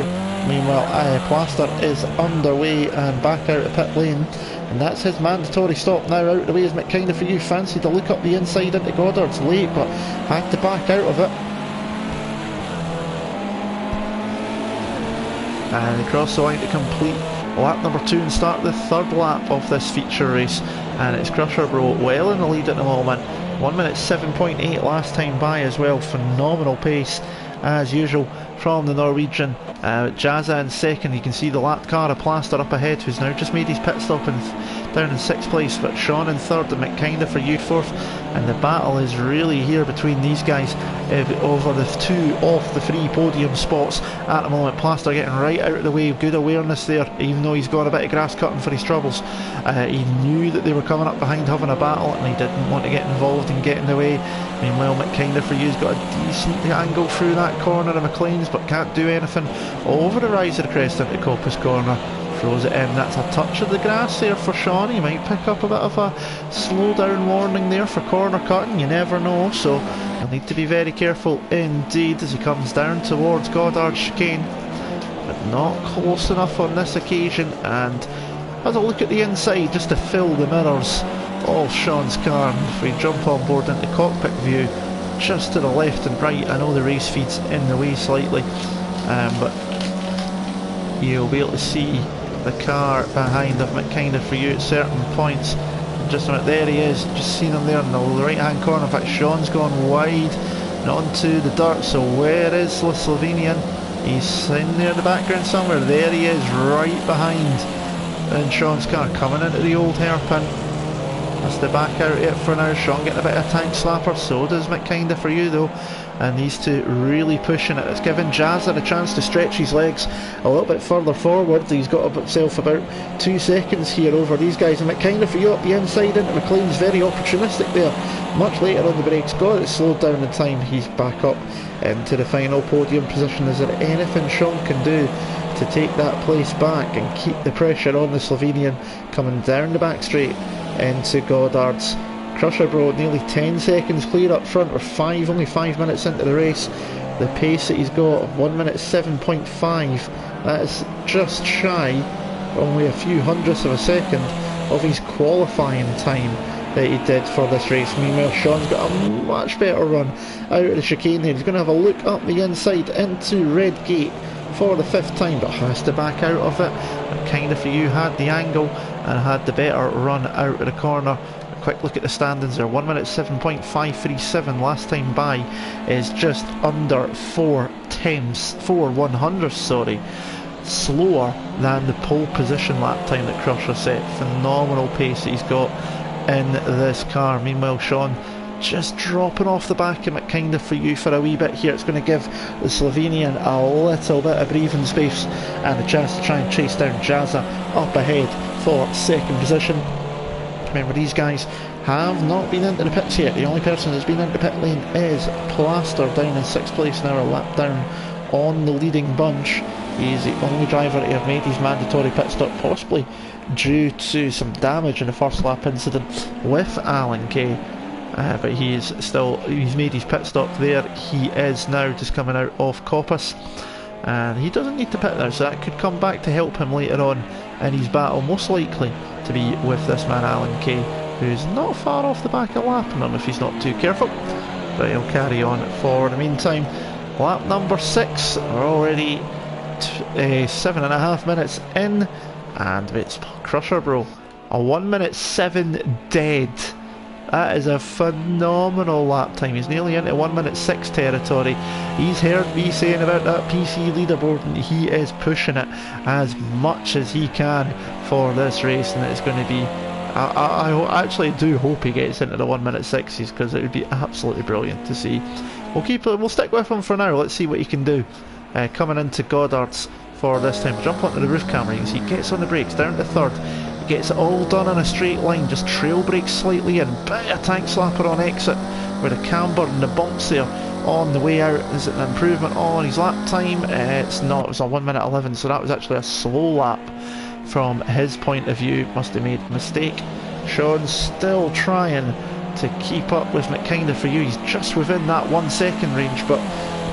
Speaker 1: Meanwhile, Plaster is underway and back out of pit lane, and that's his mandatory stop now. Out of the way is McKinder for you. Fancied to look up the inside into Goddard's late, but had to back out of it. And across the line to complete lap number 2 and start the third lap of this feature race. And it's Crusher Bro well in the lead at the moment. 1 minute 7.8 last time by as well. Phenomenal pace as usual from the Norwegian. Jazza in second. You can see the lapped car of Plaster up ahead, who's now just made his pit stop and down in 6th place, but Sean in 3rd and McKinder for you 4th, and the battle is really here between these guys over the 2 of the 3 podium spots at the moment. Plaster getting right out of the way, good awareness there, even though he's got a bit of grass cutting for his troubles. He knew that they were coming up behind having a battle, and he didn't want to get involved and get in the way. Meanwhile, McKinder for you's got a decent angle through that corner of McLean's, but can't do anything over the rise of the crest into Coppice corner. Throws it in. That's a touch of the grass there for Sean. He might pick up a bit of a slow down warning there for corner cutting, you never know, so he'll need to be very careful indeed as he comes down towards Goddard's chicane, but not close enough on this occasion. And has a look at the inside just to fill the mirrors of Sean's car. And if we jump on board into cockpit view, just to the left and right, I know the race feed's in the way slightly, but you'll be able to see the car behind of McKinder for you at certain points. And just a minute, there he is, just seen him there in the right hand corner. In fact, Sean's gone wide and onto the dirt, so where is the Slovenian? He's in there in the background somewhere. There he is, right behind in Sean's car, coming into the old hairpin. Has to back out it for now. Sean getting a bit of a tank slapper, so does McKinda for you though. And these two really pushing it. It's giving Jazza a chance to stretch his legs a little bit further forward. He's got himself about 2 seconds here over these guys. And McKinda for you up the inside into McLean's very opportunistic there. Much later on the brakes, got it slowed down in time. He's back up into the final podium position. Is there anything Sean can do to take that place back and keep the pressure on the Slovenian coming down the back straight into Goddard's? Crusher Bro nearly 10 seconds clear up front, or only 5 minutes into the race. The pace that he's got, 1 minute 7.5, that is just shy, only a few hundredths of a second of his qualifying time that he did for this race. Meanwhile, Sean's got a much better run out of the chicane there. He's going to have a look up the inside into Red Gate for the 5th time, but has to back out of it. And kind of for you had the angle and had the better run out of the corner. Quick look at the standings there. 1 minute 7.537 last time by is just under 4 100ths, sorry, slower than the pole position lap time that Crusher set. Phenomenal pace that he's got in this car. Meanwhile, Sean just dropping off the back of McKinda for you for a wee bit here. It's going to give the Slovenian a little bit of breathing space and a chance to try and chase down Jazza up ahead for 2nd position. Remember, these guys have not been into the pits yet. The only person that's been into the pit lane is Plaster, down in 6th place now, a lap down on the leading bunch. He's the only driver to have made his mandatory pit stop, possibly due to some damage in the first lap incident with Alan Kay. But he's made his pit stop there. He is now just coming out of Coppice, and he doesn't need to pit there, so that could come back to help him later on in his battle, most likely to be with this man Alan Kay, who's not far off the back of lapping him if he's not too careful, but he'll carry on for the meantime. Lap number 6, we're already 7.5 minutes in, and it's Crusher Bro, a 1 minute 7 dead. That is a phenomenal lap time. He's nearly into 1 minute 6 territory. He's heard me saying about that PC leaderboard, and he is pushing it as much as he can for this race, and it's going to be... I actually do hope he gets into the 1 minute 60s, because it would be absolutely brilliant to see. We'll stick with him for now. Let's see what he can do. Coming into Goddard's for this time. Jump onto the roof camera. You can see he gets on the brakes, down to 3rd. Gets it all done in a straight line, just trail brakes slightly in, bit of tank slapper on exit with a camber and the bumps there on the way out. Is it an improvement on his lap time? It's not, it was a 1 minute 11, so that was actually a slow lap from his point of view. Must have made a mistake. Sean's still trying to keep up with McKinda for you. He's just within that 1 second range, but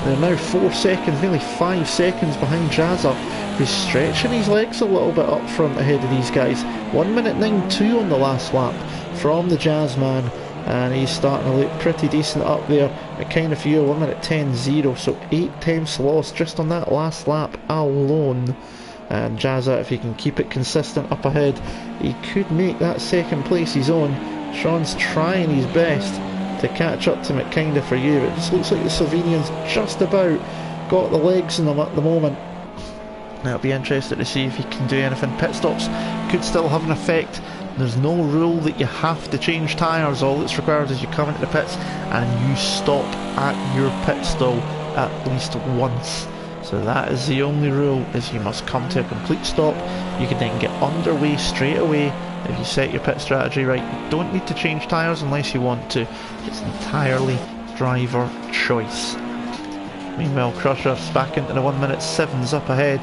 Speaker 1: they're now 4 seconds, nearly 5 seconds behind Jazza, who's stretching his legs a little bit up front ahead of these guys. 1 minute 9.2 on the last lap from the Jazz man, and he's starting to look pretty decent up there. McKinda for you, 1 minute 10.0, so 8 tenths lost just on that last lap alone. And Jazza, if he can keep it consistent up ahead, he could make that 2nd place his own. Sean's trying his best to catch up to McKinda for you, but it just looks like the Slovenian's just about got the legs in them at the moment. Now it'll be interesting to see if he can do anything. Pit stops could still have an effect. There's no rule that you have to change tyres. All that's required is you come into the pits and you stop at your pit stall at least once. So that is the only rule, is you must come to a complete stop. You can then get underway straight away if you set your pit strategy right. You don't need to change tyres unless you want to. It's entirely driver choice. Meanwhile, Crusher's back into the 1 minute 7s up ahead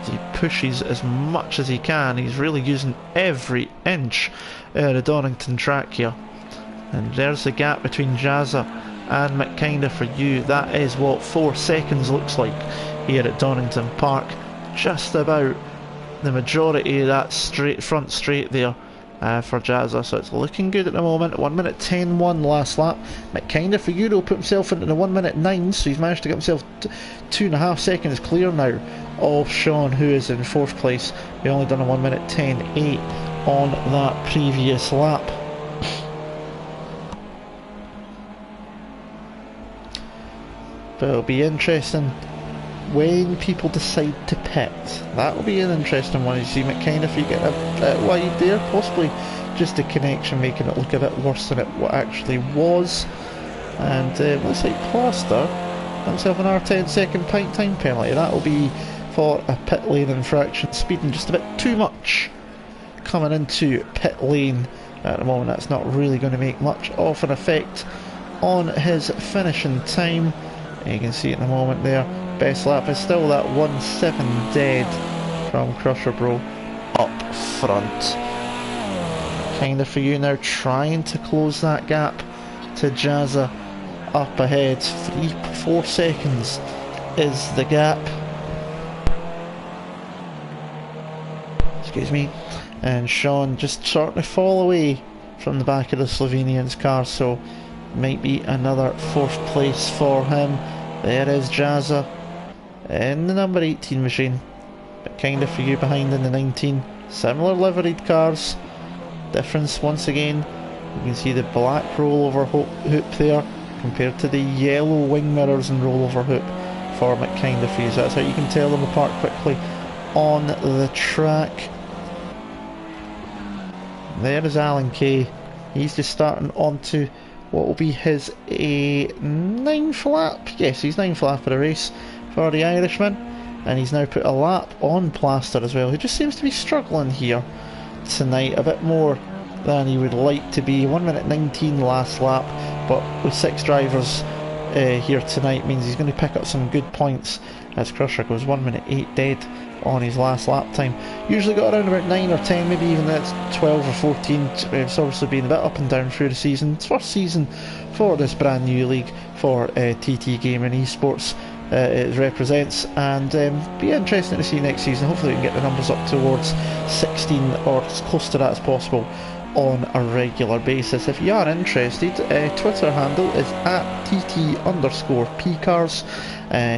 Speaker 1: as he pushes as much as he can. He's really using every inch of the Donington track here. And there's the gap between Jazza and McKinda for you. That is what 4 seconds looks like here at Donington Park. Just about the majority of that front straight there for Jazza, so it's looking good at the moment. 1 minute 10.1 last lap. McKinda for Euro put himself into the 1 minute 9, so he's managed to get himself 2.5 seconds clear now of Sean, who is in 4th place. He only done a 1 minute 10.8 on that previous lap. But it'll be interesting when people decide to pit. That'll be an interesting one. You see McKinnon get a bit wide there, possibly just a connection making it look a bit worse than it actually was. And looks like Plaster himself an R10 second pint time penalty. That'll be for a pit lane infraction, speeding just a bit too much coming into pit lane at the moment. That's not really going to make much of an effect on his finishing time. You can see at the moment there, best lap is still that 1.7 dead from Crusher Bro up front. Kinda for you now trying to close that gap to Jazza up ahead. 3-4 seconds is the gap. Excuse me. And Sean just starting to fall away from the back of the Slovenian's car, so might be another 4th place for him. There is Jazza in the number 18 machine, but kinda for you behind in the 19. Similar liveried cars. Difference once again, you can see the black rollover hoop there compared to the yellow wing mirrors and rollover hoop for McKinnon. So that's how you can tell them apart quickly on the track. There is Alan Kay. He's just starting onto what will be his 9th lap. Yes, he's 9th lap of the race for the Irishman, and he's now put a lap on Plaster as well, who just seems to be struggling here tonight a bit more than he would like to be. 1 minute 19 last lap, but with 6 drivers here tonight means he's going to pick up some good points as Crusher goes 1 minute 8 dead on his last lap time. Usually got around about 9 or 10, maybe even that's 12 or 14. It's obviously been a bit up and down through the season. It's first season for this brand new league for TTGaming esports. It represents, and be interesting to see next season. Hopefully we can get the numbers up towards 16 or as close to that as possible on a regular basis. If you are interested, Twitter handle is @TT_PCars.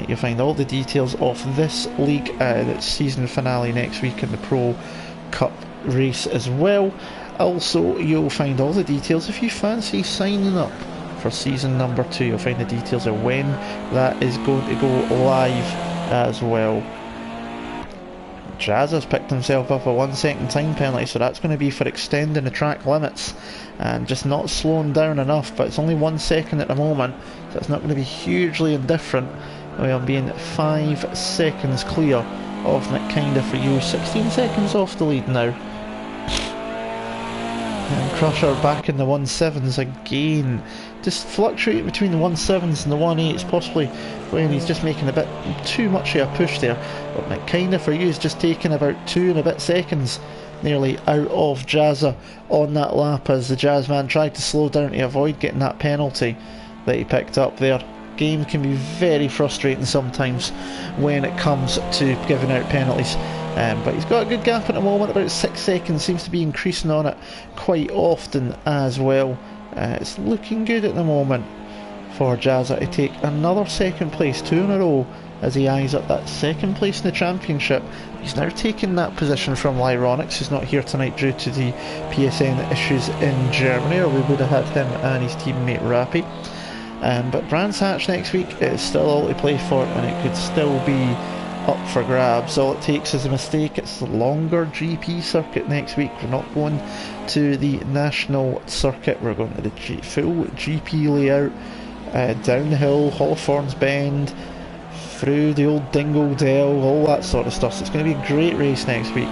Speaker 1: You'll find all the details of this league, the season finale next week, in the Pro Cup race as well. Also, you'll find all the details if you fancy signing up for season number 2. You'll find the details of when that is going to go live as well. Jazz has picked himself up a 1 second time penalty, so that's going to be for extending the track limits and just not slowing down enough, but it's only 1 second at the moment, so it's not going to be hugely indifferent. Well, being 5 seconds clear of McKinnon for you, 16 seconds off the lead now. And Crusher back in the 1.7s again, just fluctuating between the 1.7s and the 1.8s, possibly when he's just making a bit too much of a push there. But McKinnon for you is just taking about 2 and a bit seconds nearly out of Jazza on that lap as the Jazzman tried to slow down to avoid getting that penalty that he picked up there. Games can be very frustrating sometimes when it comes to giving out penalties. But he's got a good gap at the moment, about 6 seconds, seems to be increasing on it quite often as well. It's looking good at the moment for Jazza to take another second place, 2 in a row, as he eyes up that second place in the championship. He's now taken that position from Lyronix, who's not here tonight due to the PSN issues in Germany, or we would have had him and his teammate Rappy. But Brands Hatch next week is still all to play for, and it could still be up for grabs. All it takes is a mistake. It's the longer GP circuit next week. We're not going to the national circuit, we're going to the full GP layout, down the hill, Hawthorns Bend, through the old Dingle Dell, all that sort of stuff. So it's going to be a great race next week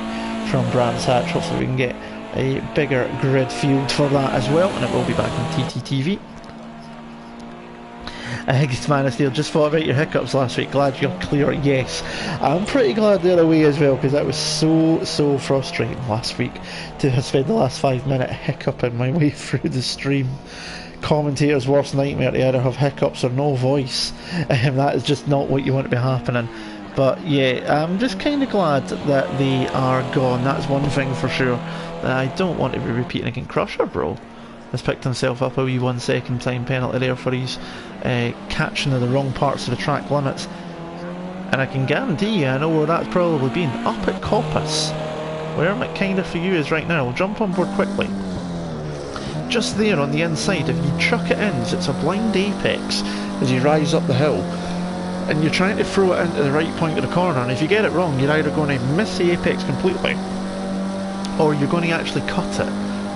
Speaker 1: from Brands Hatch. Hopefully we can get a bigger grid field for that as well, and it will be back on TTTV. Man of Steel, just thought about your hiccups last week. Glad you're clear. Yes, I'm pretty glad they're away as well, because that was so frustrating last week to have spent the last 5 minutes hiccuping my way through the stream. Commentator's worst nightmare, to either have hiccups or no voice. That is just not what you want to be happening. But yeah, I'm just kind of glad that they are gone. That's one thing for sure. I don't want to be repeating again. Crusher Bro has picked himself up a wee 1 second time penalty there for his catching of the wrong parts of the track limits. And I can guarantee you, I know where that's probably been. Up at Coppice, where McKinnon for you is right now. We'll jump on board quickly. Just there on the inside, if you chuck it in, it's a blind apex as you rise up the hill. and you're trying to throw it into the right point of the corner, and if you get it wrong, you're either going to miss the apex completely, or you're going to actually cut it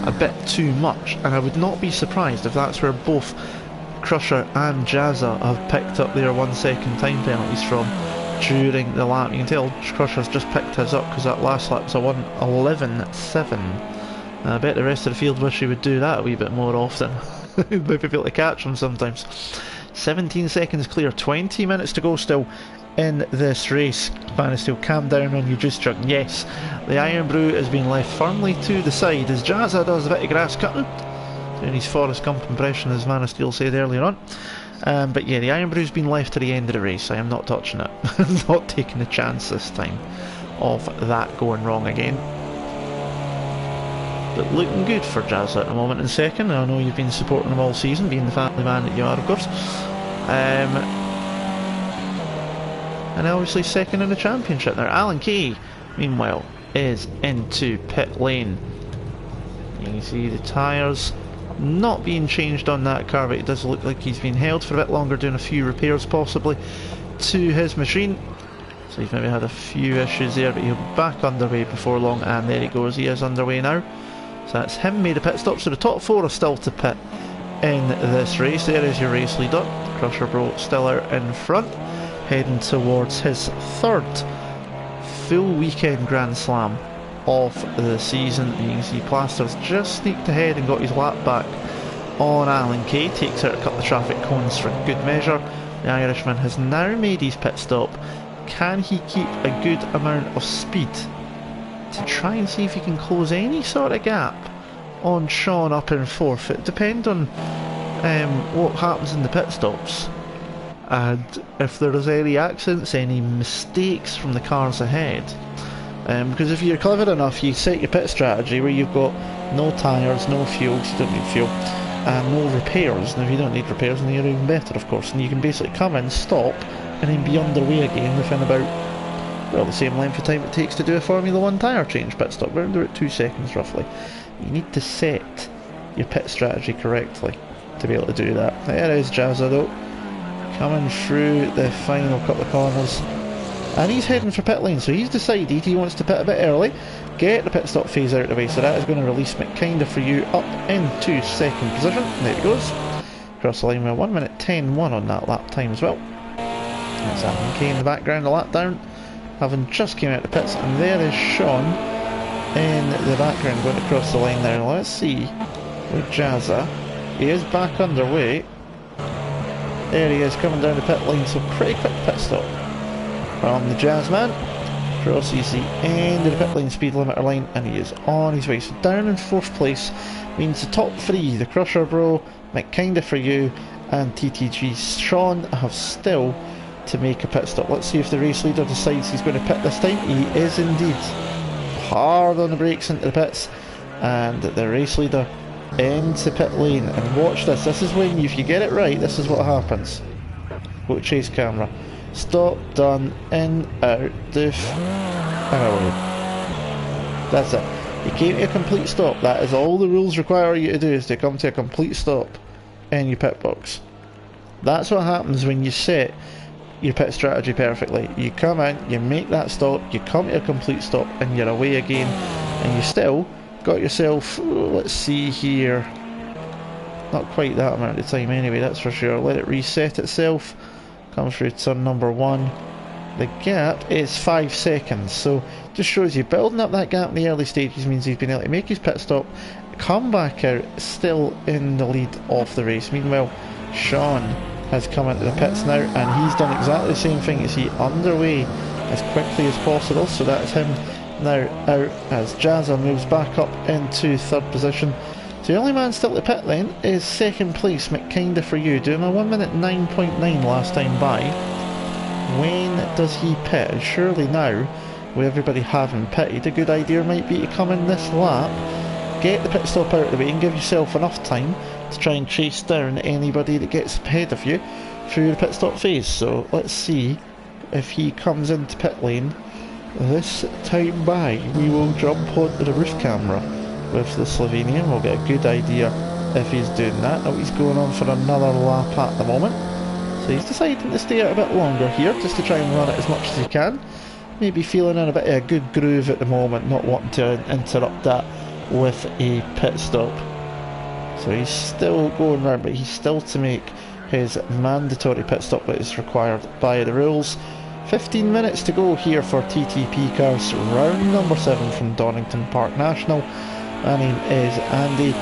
Speaker 1: a bit too much. And I would not be surprised if that's where both Crusher and Jazza have picked up their 1 second time penalties from during the lap. You can tell Crusher's just picked his up because that last lap was a 1:11.7. I bet the rest of the field wish he would do that a wee bit more often. Maybe be able to catch him sometimes. 17 seconds clear, 20 minutes to go still in this race. Bannister, calm down on your juice jug. Yes, the Iron Brew has been left firmly to the side as Jazza does a bit of grass cutting, doing his Forrest Gump impression, as Man of Steel said earlier on. But yeah, the Iron Brew's been left to the end of the race. I am not touching it. I'm not taking a chance this time of that going wrong again. But looking good for Jazza at the moment in second. I know you've been supporting him all season, being the family man that you are, of course. And obviously second in the championship there. Alan Kay, meanwhile, is into pit lane. You can see the tyres not being changed on that car, but it does look like he's been held for a bit longer, doing a few repairs possibly to his machine. So he's maybe had a few issues there, but he'll be back underway before long, and there he goes, he is underway now. So that's him, made a pit stop. So the top four are still to pit in this race. There is your race leader, Crusher Bro, still out in front, heading towards his third full weekend Grand Slam of the season. You can see Plasters just sneaked ahead and got his lap back on Alan Kay, takes out a couple of traffic cones for good measure. The Irishman has now made his pit stop. Can he keep a good amount of speed to try and see if he can close any sort of gap on Sean up in fourth? It depends on what happens in the pit stops, and if there is any accidents, any mistakes from the cars ahead. Because if you're clever enough, you set your pit strategy where you've got no tyres, no fuel, because you don't need fuel, and no repairs. And if you don't need repairs, then you're even better, of course. And you can basically come in, stop, and then be underway again within about, well, the same length of time it takes to do a Formula 1 tyre change pit stop. We're under at 2 seconds roughly. You need to set your pit strategy correctly to be able to do that. There is Jazza though, coming through the final couple of corners, and he's heading for pit lane. So he's decided he wants to pit a bit early, get the pit stop phase out of the way. So that is going to release McKinda for you up into second position. There he goes, across the line with 1:10.1 on that lap time as well. There's Alan Kay in the background, a lap down, having just came out the pits, and there is Sean in the background going across the line there. Let's see with Jazza. He is back underway. There he is, coming down the pit lane, so pretty quick pit stop from the Jazzman. Crosses the end of the pit lane speed limiter line, and he is on his way. So down in fourth place means the top three, the Crusher Bro, McKinda for you, and TTG Sean, have still to make a pit stop. Let's see if the race leader decides he's going to pit this time. He is indeed. Hard on the brakes into the pits, and the race leader into pit lane. And watch this, this is when if you get it right, this is what happens. Go to chase camera, stop, done, in, out, doof, and away. That's it. You came to a complete stop. That is all the rules require you to do, is to come to a complete stop in your pit box. That's what happens when you set your pit strategy perfectly. You come in, you make that stop, you come to a complete stop, and you're away again, and you still got yourself, let's see here, not quite that amount of time anyway, that's for sure. Let it reset itself, come through turn number 1. The gap is 5 seconds, so just shows you building up that gap in the early stages means he's been able to make his pit stop, come back out, still in the lead of the race. Meanwhile, Sean has come into the pits now, and he's done exactly the same thing. Is he underway as quickly as possible? So that's him now out as Jazza moves back up into third position. So the only man still at the pit lane is second place, McKinda for you, doing a 1:09.9 last time by. When does he pit? And surely now, with everybody having pitted, a good idea might be to come in this lap, get the pit stop out of the way, and give yourself enough time to try and chase down anybody that gets ahead of you through the pit stop phase. So let's see if he comes into pit lane this time by. We will jump onto the roof camera with the Slovenian. We'll get a good idea if he's doing that. Now he's going on for another lap at the moment, So he's deciding to stay out a bit longer here, just to try and run it as much as he can. Maybe feeling in a bit of a good groove at the moment, not wanting to interrupt that with a pit stop. So he's still going round, but he's still to make his mandatory pit stop that is required by the rules. 15 minutes to go here for TTP cars, round number 7 from Donington Park National. My name is Andy.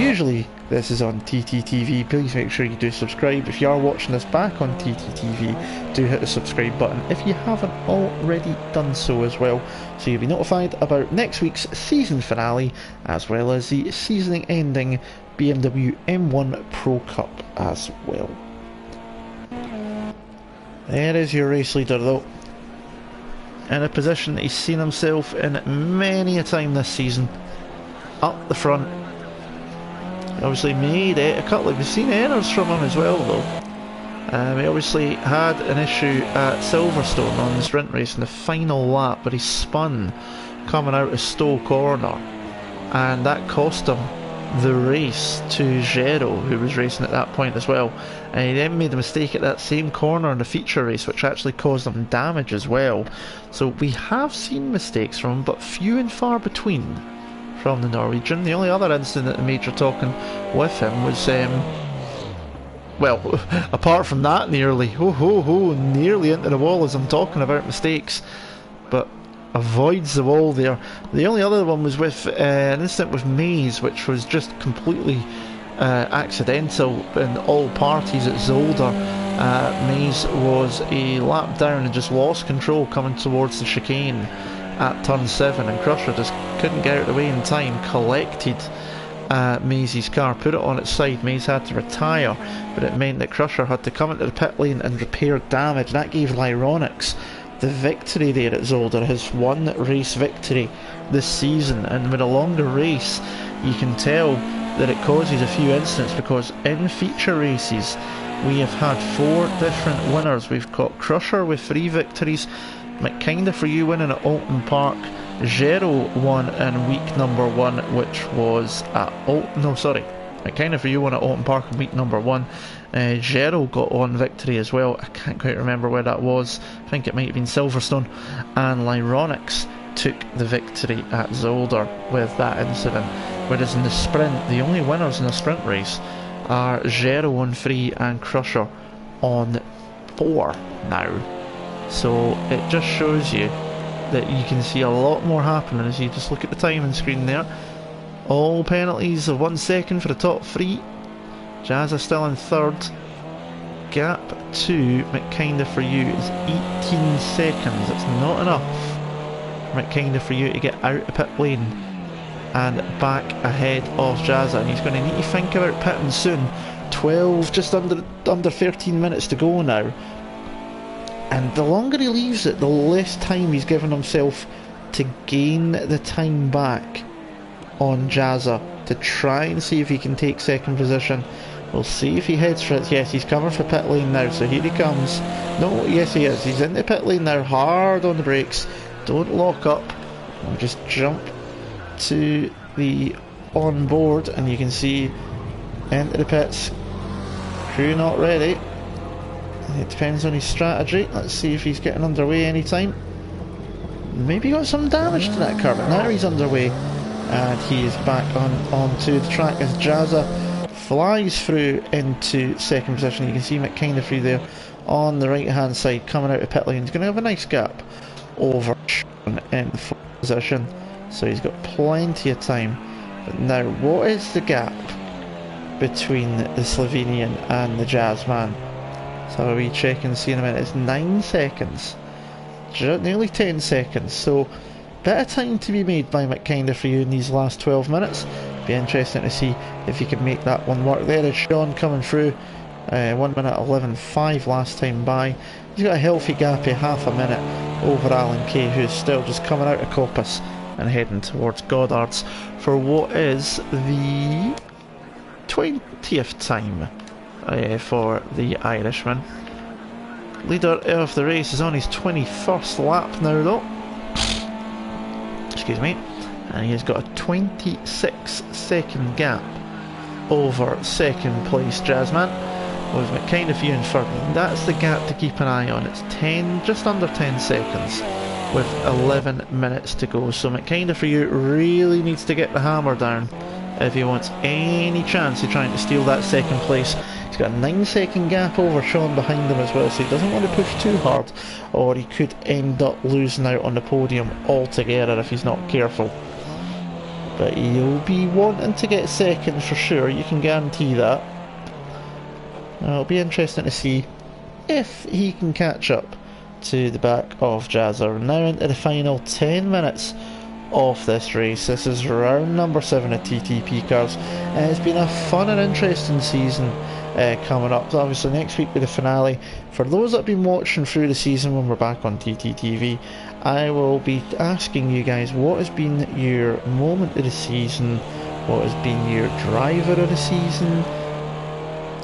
Speaker 1: Usually this is on TTTV. Please make sure you do subscribe. If you are watching this back on TTTV, do hit the subscribe button if you haven't already done so as well, so you'll be notified about next week's season finale as well as the season ending BMW M1 Pro Cup as well. There is your race leader though, in a position that he's seen himself in many a time this season, up the front. He obviously made it a couple of, we've seen errors from him as well though. He obviously had an issue at Silverstone on the sprint race in the final lap, but he spun coming out of Stowe Corner, and that cost him the race to Gero, who was racing at that point as well. And he then made a mistake at that same corner in the feature race, which actually caused him damage as well. So we have seen mistakes from him, but few and far between from the Norwegian. The only other incident that made you talking with him was, well, apart from that, nearly nearly into the wall as I'm talking about mistakes, but avoids the wall there. The only other one was with an incident with Mays, which was just completely accidental in all parties at Zolder. Mays was a lap down and just lost control coming towards the chicane at turn 7, and Crusher just couldn't get out of the way in time, collected Mays' car, put it on its side. Mays had to retire, but it meant that Crusher had to come into the pit lane and repair damage. That gave Lyronix the victory there at Zolder, his one race victory this season. And with a longer race, you can tell that it causes a few incidents, because in feature races we have had 4 different winners. We've got Crusher with 3 victories, McKinda for you winning at Alton Park, Gero won in week number 1, which was at McKinda for you won at Alton Park in week number 1. Gero got one victory as well. I can't quite remember where that was. I think it might have been Silverstone. And Lyronix took the victory at Zolder with that incident. Whereas in the sprint, the only winners in the sprint race are Gero on 3 and Crusher on 4 now. So it just shows you that you can see a lot more happening as you just look at the timing screen there. All penalties of 1 second for the top 3. Jazza still in 3rd. Gap to McKinda for you is 18 seconds. It's not enough for McKinda for you to get out of pit lane and back ahead of Jazza, and he's going to need to think about pitting soon. 12, just under 13 minutes to go now, and the longer he leaves it, the less time he's given himself to gain the time back on Jazza to try and see if he can take 2nd position. We'll see if he heads for it. Yes, he's coming for pit lane now, so here he comes. No, yes he is. He's in the pit lane now, hard on the brakes. Don't lock up. We'll just jump to the on board, and you can see into the pits. Crew not ready. It depends on his strategy. Let's see if he's getting underway anytime. Maybe got some damage to that car, but now he's underway, and he is back onto the track as Jazza flies through into 2nd position. You can see McKinda through there on the right hand side coming out of pit lane. He's going to have a nice gap over Sean in 4th position, so he's got plenty of time. But now, what is the gap between the Slovenian and the Jazzman? So we check and see in a minute. It's 9 seconds, nearly 10 seconds. So bit of time to be made by McKinda for you in these last 12 minutes. Be interesting to see if he can make that one work. There is Sean coming through, 1 minute 11.5 last time by. He's got a healthy gap of half a minute over Alan Kay, who's still just coming out of Coppice and heading towards Goddard's for what is the 20th time for the Irishman. Leader of the race is on his 21st lap now though. Excuse me. And he's got a 26 second gap over 2nd place Jazzman. with McKinnon and Furby. That's the gap to keep an eye on. It's 10, just under 10 seconds with 11 minutes to go. So McKinnon really needs to get the hammer down if he wants any chance of trying to steal that second place. He's got a 9-second gap over Sean behind him as well, so he doesn't want to push too hard, or he could end up losing out on the podium altogether if he's not careful. But he'll be wanting to get second for sure, you can guarantee that. It'll be interesting to see if he can catch up to the back of Jazza. Now into the final 10 minutes of this race. This is round number 7 of TTP cars. It's been a fun and interesting season coming up. So obviously next week will be the finale. For those that have been watching through the season when we're back on TTTV, I will be asking you guys what has been your moment of the season, what has been your driver of the season,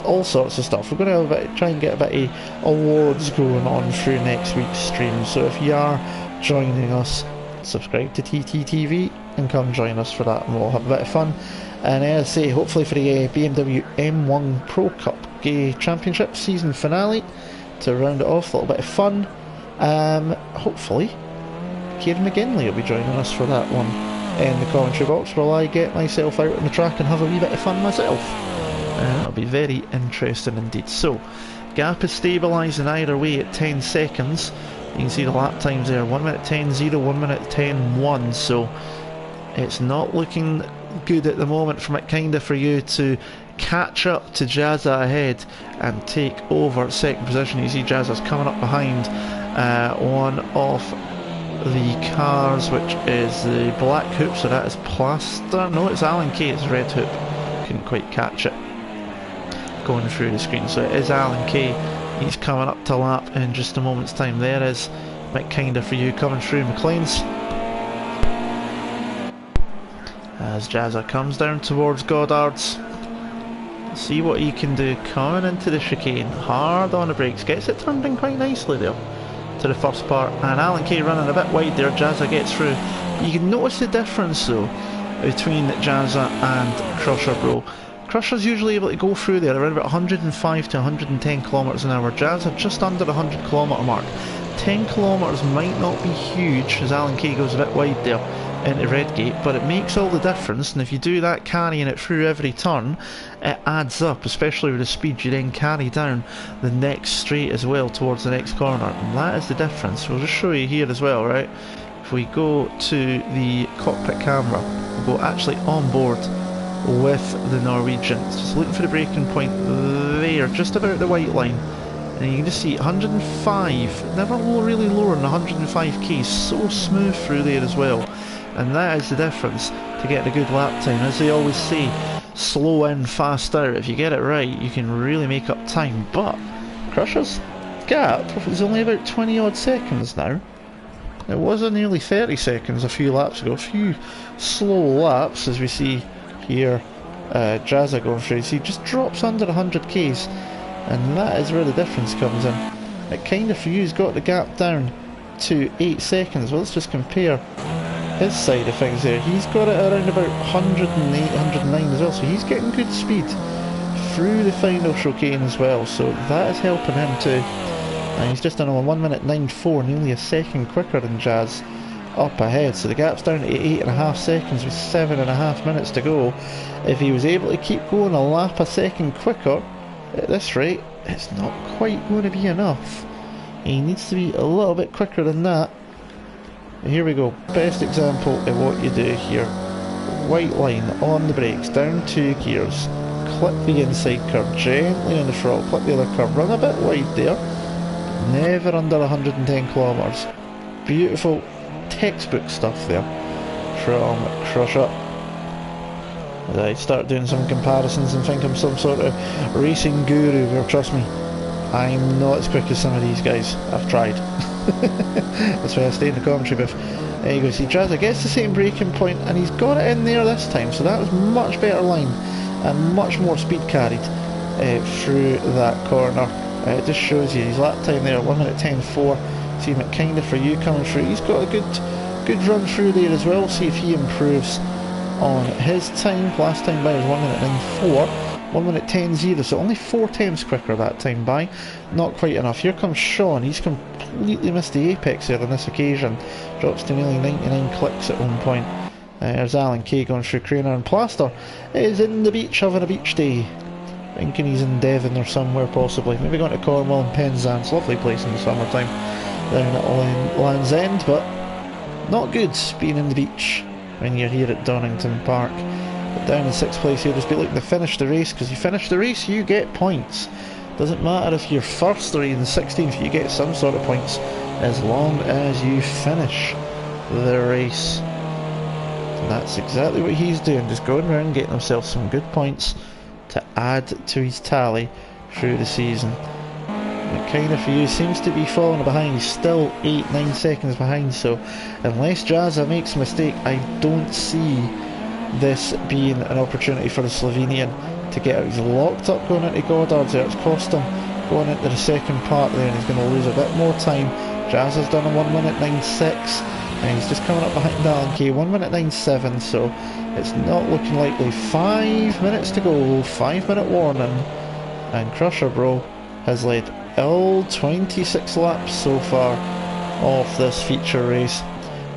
Speaker 1: all sorts of stuff. We're going to try and get a bit of awards going on through next week's stream. So if you are joining us, subscribe to TTTV and come join us for that, and we'll have a bit of fun. And as I say, hopefully for the BMW M1 Pro Cup Championship season finale, to round it off, a little bit of fun. Hopefully Kieran McGinley will be joining us for that one in the commentary box, while I get myself out on the track and have a wee bit of fun myself. That'll be very interesting indeed. So gap is stabilising either way at 10 seconds. You can see the lap times there, 1 minute 10.0, 1 minute 10.1, so it's not looking good at the moment for McKinnon to catch up to Jazza ahead and take over second position. You see Jazza's coming up behind one of the cars, which is the black hoop, so that is Plaster. No, it's Alan Kay, it's red hoop. Couldn't quite catch it going through the screen, so it is Alan Kay. He's coming up to lap in just a moment's time. There is McKinnon coming through McLean's as Jazza comes down towards Goddard's. See what he can do coming into the chicane, hard on the brakes, gets it turned in quite nicely there to the first part, and Alan Kay running a bit wide there. Jazza gets through. You can notice the difference though between Jazza and Crusher Bro. Crusher's usually able to go through there around about 105 to 110 kilometres an hour. Jazza just under the 100 kilometre mark. 10 kilometres might not be huge as Alan Kay goes a bit wide there into Redgate, but it makes all the difference, and if you do that carrying it through every turn, it adds up, especially with the speed you then carry down the next straight as well towards the next corner, and that is the difference. We'll just show you here as well, right? If we go to the cockpit camera, we'll go actually on board with the Norwegians, just looking for the braking point there, just about the white line, and you can just see 105, never really lower than 105k, so smooth through there as well, and that is the difference to get a good lap time. As they always say, slow in, fast out. If you get it right, you can really make up time, but Crusher's gap is only about 20 odd seconds now. It was nearly 30 seconds a few laps ago, a few slow laps as we see here. Jazza going through, so he just drops under 100k's, and that is where the difference comes in. It kind of for you's got the gap down to 8 seconds. Well, let's just compare his side of things there. He's got it around about 108, 109 as well, so he's getting good speed through the final chicane as well, so that is helping him too. And he's just done a 1 minute 9.4, nearly a second quicker than Jazz up ahead, so the gap's down to 8.5 seconds with 7.5 minutes to go. If he was able to keep going a lap a second quicker at this rate, it's not quite going to be enough. He needs to be a little bit quicker than that. Here we go, best example of what you do here. White line on the brakes, down 2 gears, clip the inside curve gently on the throttle, clip the other curve, run a bit wide there, never under 110 kilometres. Beautiful textbook stuff there from Crusher. As I start doing some comparisons and think I'm some sort of racing guru, where trust me, I'm not as quick as some of these guys. I've tried. That's why I stay in the commentary booth. There you go, see Jazza gets the same braking point and he's got it in there this time, so that was much better line and much more speed carried through that corner. It just shows you his lap time there, 1 minute 10.4. See McKinnon for you coming through. He's got a good run through there as well. See if he improves on his time. Last time by was 1 minute 9.4. 1 minute 10.0, so only 4 times quicker that time by. Not quite enough. Here comes Sean. He's completely missed the apex there on this occasion. Drops to nearly 99 clicks at one point. There's Alan Kay going through Craner, and Plaster is in the beach having a beach day. Thinking he's in Devon or somewhere possibly. Maybe going to Cornwall and Penzance. Lovely place in the summertime down at Land's End, but not good being in the beach when you're here at Donington Park. But down in 6th place here, just be looking to finish the race, because you finish the race, you get points. Doesn't matter if you're first or even 16th, you get some sort of points as long as you finish the race. And that's exactly what he's doing, just going around getting himself some good points to add to his tally through the season. It kind of for you seems to be falling behind. He's still 8-9 seconds behind, so unless Jazza makes a mistake, I don't see this being an opportunity for the Slovenian to get out. He's locked up going into Goddard's there. It's cost him going into the second part there, and he's going to lose a bit more time. Jazza's done a 1 minute 9.6, and he's just coming up behind Alan Kay, 1 minute 9.7, so it's not looking likely. 5 minutes to go, 5 minute warning, and Crusher Bro has led all 26 laps so far of this feature race,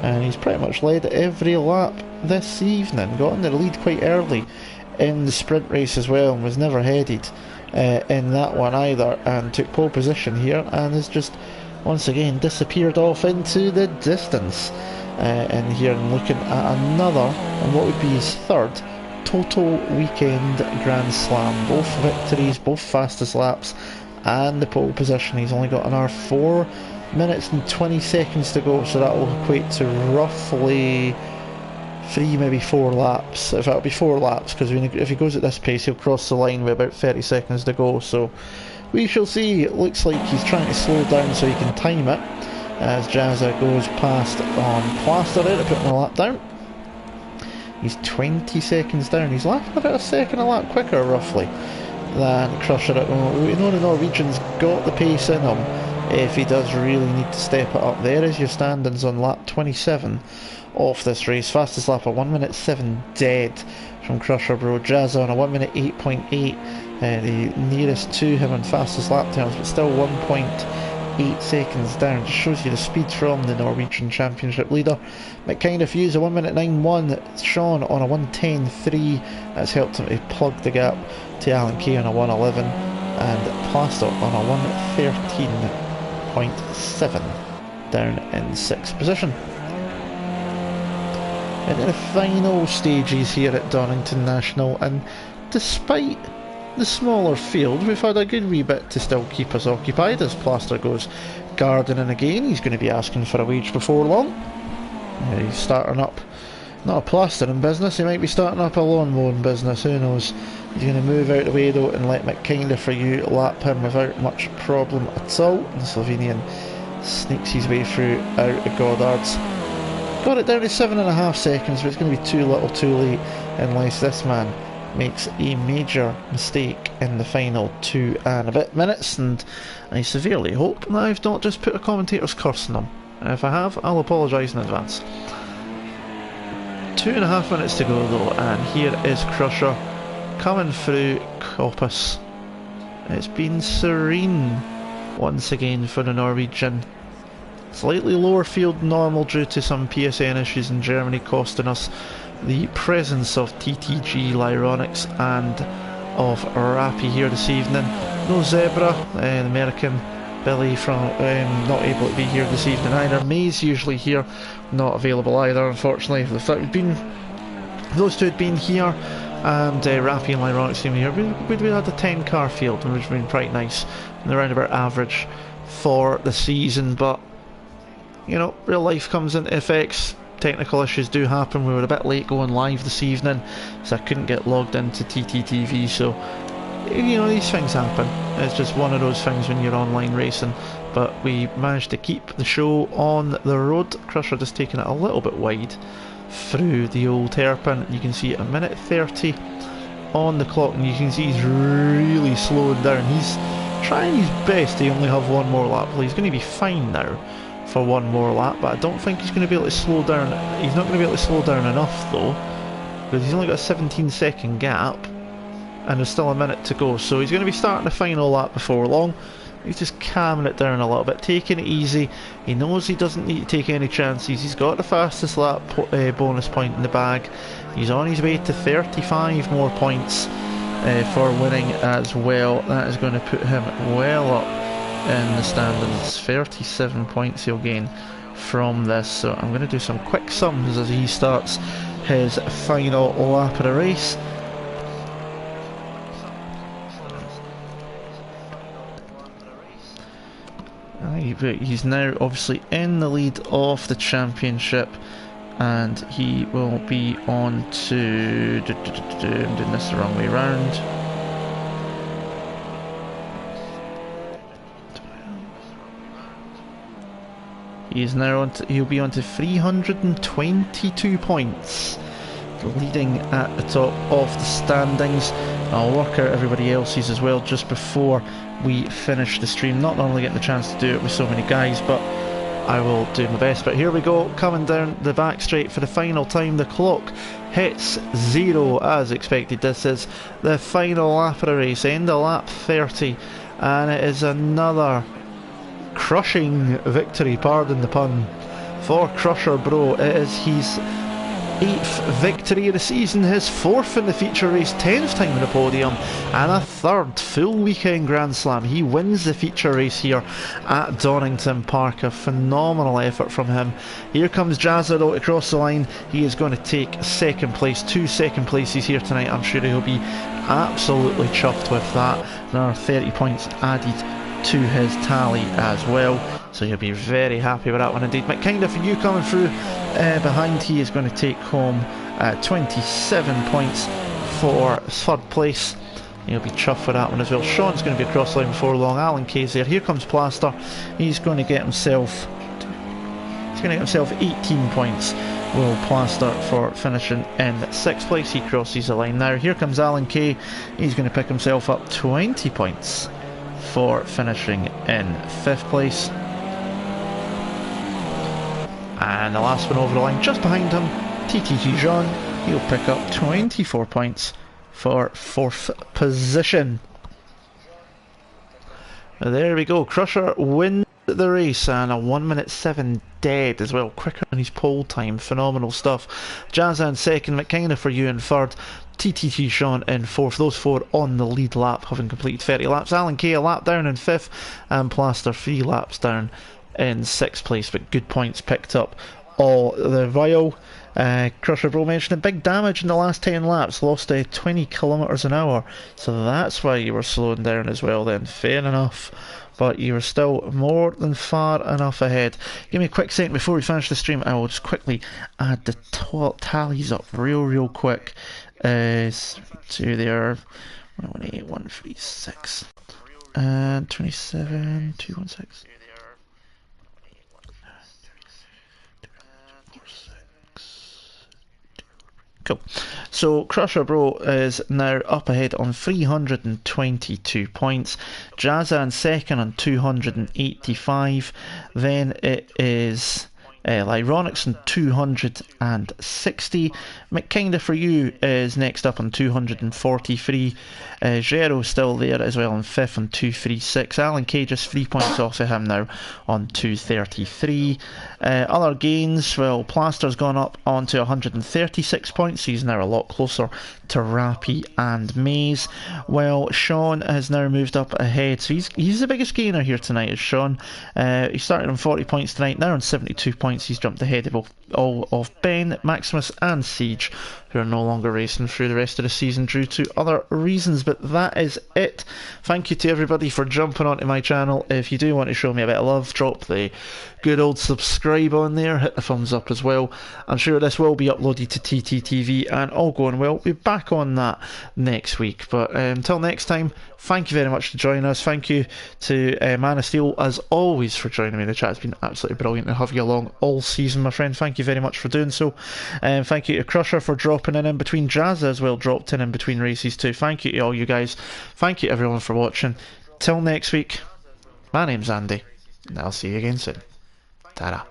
Speaker 1: and he's pretty much led every lap this evening. Got in the lead quite early in the sprint race as well, and was never headed in that one either, and took pole position here, and has just once again disappeared off into the distance. And here I'm looking at another, and what would be his third total weekend Grand Slam. Both victories, both fastest laps, and the pole position. He's only got another 4 minutes and 20 seconds to go, so that will equate to roughly 3, maybe 4 laps. If that'll be 4 laps, because if he goes at this pace, he'll cross the line with about 30 seconds to go. So we shall see. It looks like he's trying to slow down so he can time it, as Jazza goes past on Plaster there to put him a lap down. He's 20 seconds down. He's lapping about a second a lap quicker, roughly, than Crusher at the moment. We know the Norwegian's got the pace in him if he does really need to step it up. There is your standings on lap 27 of this race. Fastest lap, a 1 minute 7 dead from Crusher Bro. Jazza on a 1 minute 8.8, the nearest to him on fastest lap times, but still 1.8 seconds down. Just shows you the speed from the Norwegian Championship leader. McKinnon Fuse a 1 minute 9.1. Sean on a 1:10.3. That's helped him to plug the gap to Alan Kay on a 1:11, and Plaster on a 1:13.7 down in 6th position. And in the final stages here at Donington National, and despite the smaller field, we've had a good wee bit to still keep us occupied as Plaster goes gardening again. He's going to be asking for a wage before long. He's starting up not a plastering business, he might be starting up a lawn mowing business, who knows. He's going to move out of the way though and let McKinnon for you lap him without much problem at all. The Slovenian sneaks his way through out of Goddard's. Got it down to 7.5 seconds, but it's going to be too little too late unless this man makes a major mistake in the final 2 and a bit minutes, and I severely hope that I've not just put a commentator's curse on him. If I have, I'll apologise in advance. 2.5 minutes to go though, and here is Crusher coming through Coppice. It's been serene once again for the Norwegian. Slightly lower field than normal due to some PSN issues in Germany costing us the presence of TTG Lyronics and of Rappy here this evening. No Zebra, an American Billy from not able to be here this evening either. May's usually here, not available either, unfortunately. If that had been, those two had been here, and Rappy and Lyronics team here, we'd had a 10 car field, which would have been quite nice, and around about average for the season. But you know, real life comes into effects. Technical issues do happen. We were a bit late going live this evening, so I couldn't get logged into TTTV, so you know, these things happen. It's just one of those things when you're online racing, but we managed to keep the show on the road. Crusher just taking it a little bit wide through the old hairpin. You can see a minute 30 on the clock, and you can see he's really slowing down. He's trying his best to only have one more lap. Well, he's going to be fine now for one more lap, but I don't think he's going to be able to slow down. He's not going to be able to slow down enough though, because he's only got a 17-second gap and there's still a minute to go, so he's going to be starting the final lap before long. He's just calming it down a little bit, taking it easy. He knows he doesn't need to take any chances. He's got the fastest lap bonus point in the bag. He's on his way to 35 more points for winning as well. That is going to put him well up in the standings. 37 points he'll gain from this. So I'm going to do some quick sums as he starts his final lap of the race. He's now obviously in the lead of the championship, and he will be on to... I'm doing this the wrong way round. He's now on to, he'll be on to 322 points, leading at the top of the standings. I'll work out everybody else's as well just before we finish the stream. Not normally getting the chance to do it with so many guys, but I will do my best. But here we go, coming down the back straight for the final time. The clock hits 0 as expected. This is the final lap of the race, end of lap 30, and it is another crushing victory, pardon the pun, for Crusher Bro. It is his 8th victory of the season, his 4th in the feature race, 10th time in the podium, and a 3rd full weekend Grand Slam. He wins the feature race here at Donington Park. A phenomenal effort from him. Here comes Jazza though across the line. He is going to take 2nd place, 2 second places here tonight. I'm sure he'll be absolutely chuffed with that. Another 30 points added to his tally as well, so he'll be very happy with that one indeed. McKinda, for you coming through behind, he is going to take home 27 points for 3rd place. He'll be chuffed with that one as well. Sean's going to be across the line before long. Alan Kay's there. Here comes Plaster. He's going to get himself 18 points. Will Plaster for finishing in 6th place. He crosses the line now. Here comes Alan Kay. He's going to pick himself up 20 points for finishing in 5th place. And the last one over the line just behind him, TTG Jean, he'll pick up 24 points for 4th position. There we go, Crusher wins the race, and a 1:07 dead as well, quicker than his pole time. Phenomenal stuff. Jazza in 2nd, McKinnon for you in 3rd, TTT Sean in 4th. Those 4 on the lead lap, having completed 30 laps. Alan Kay a lap down in 5th, and Plaster 3 laps down in 6th place, but good points picked up all the while. Crusher Bro mentioned big damage in the last 10 laps, lost 20 kilometers an hour, so that's why you were slowing down as well then. Fair enough, but you were still more than far enough ahead. Give me a quick second before we finish the stream. I will just quickly add the tallies up real quick. To there, 118, 136, and 27, 216. Cool. So Crusher Bro is now up ahead on 322 points. Jazza in 2nd on 285. Then it is Lyronics on 260. McKinda for you is next up on 243. Gero still there as well on 5th on 236. Alan Kay just 3 points off of him now on 233. Other gains, well, Plaster's gone up onto 136 points. He's now a lot closer to Rappy and Maze. Well, Sean has now moved up ahead, so he's the biggest gainer here tonight, is Sean. He started on 40 points tonight, now on 72 points. He's jumped ahead of all of Ben, Maximus and Siege, who are no longer racing through the rest of the season due to other reasons. But that is it. Thank you to everybody for jumping onto my channel. If you do want to show me a bit of love, drop the good old subscribe on there, hit the thumbs up as well. I'm sure this will be uploaded to TTTV, and all going well, we'll be back on that next week. But until next time, thank you very much for joining us. Thank you to Man of Steel as always for joining me in the chat. It's been absolutely brilliant to have you along all season, my friend. Thank you very much for doing so. Thank you to Crusher for dropping in between. Jazza as well dropped in between races too. Thank you to all you guys. Thank you everyone for watching. Till next week, my name's Andy, and I'll see you again soon. Ta-da.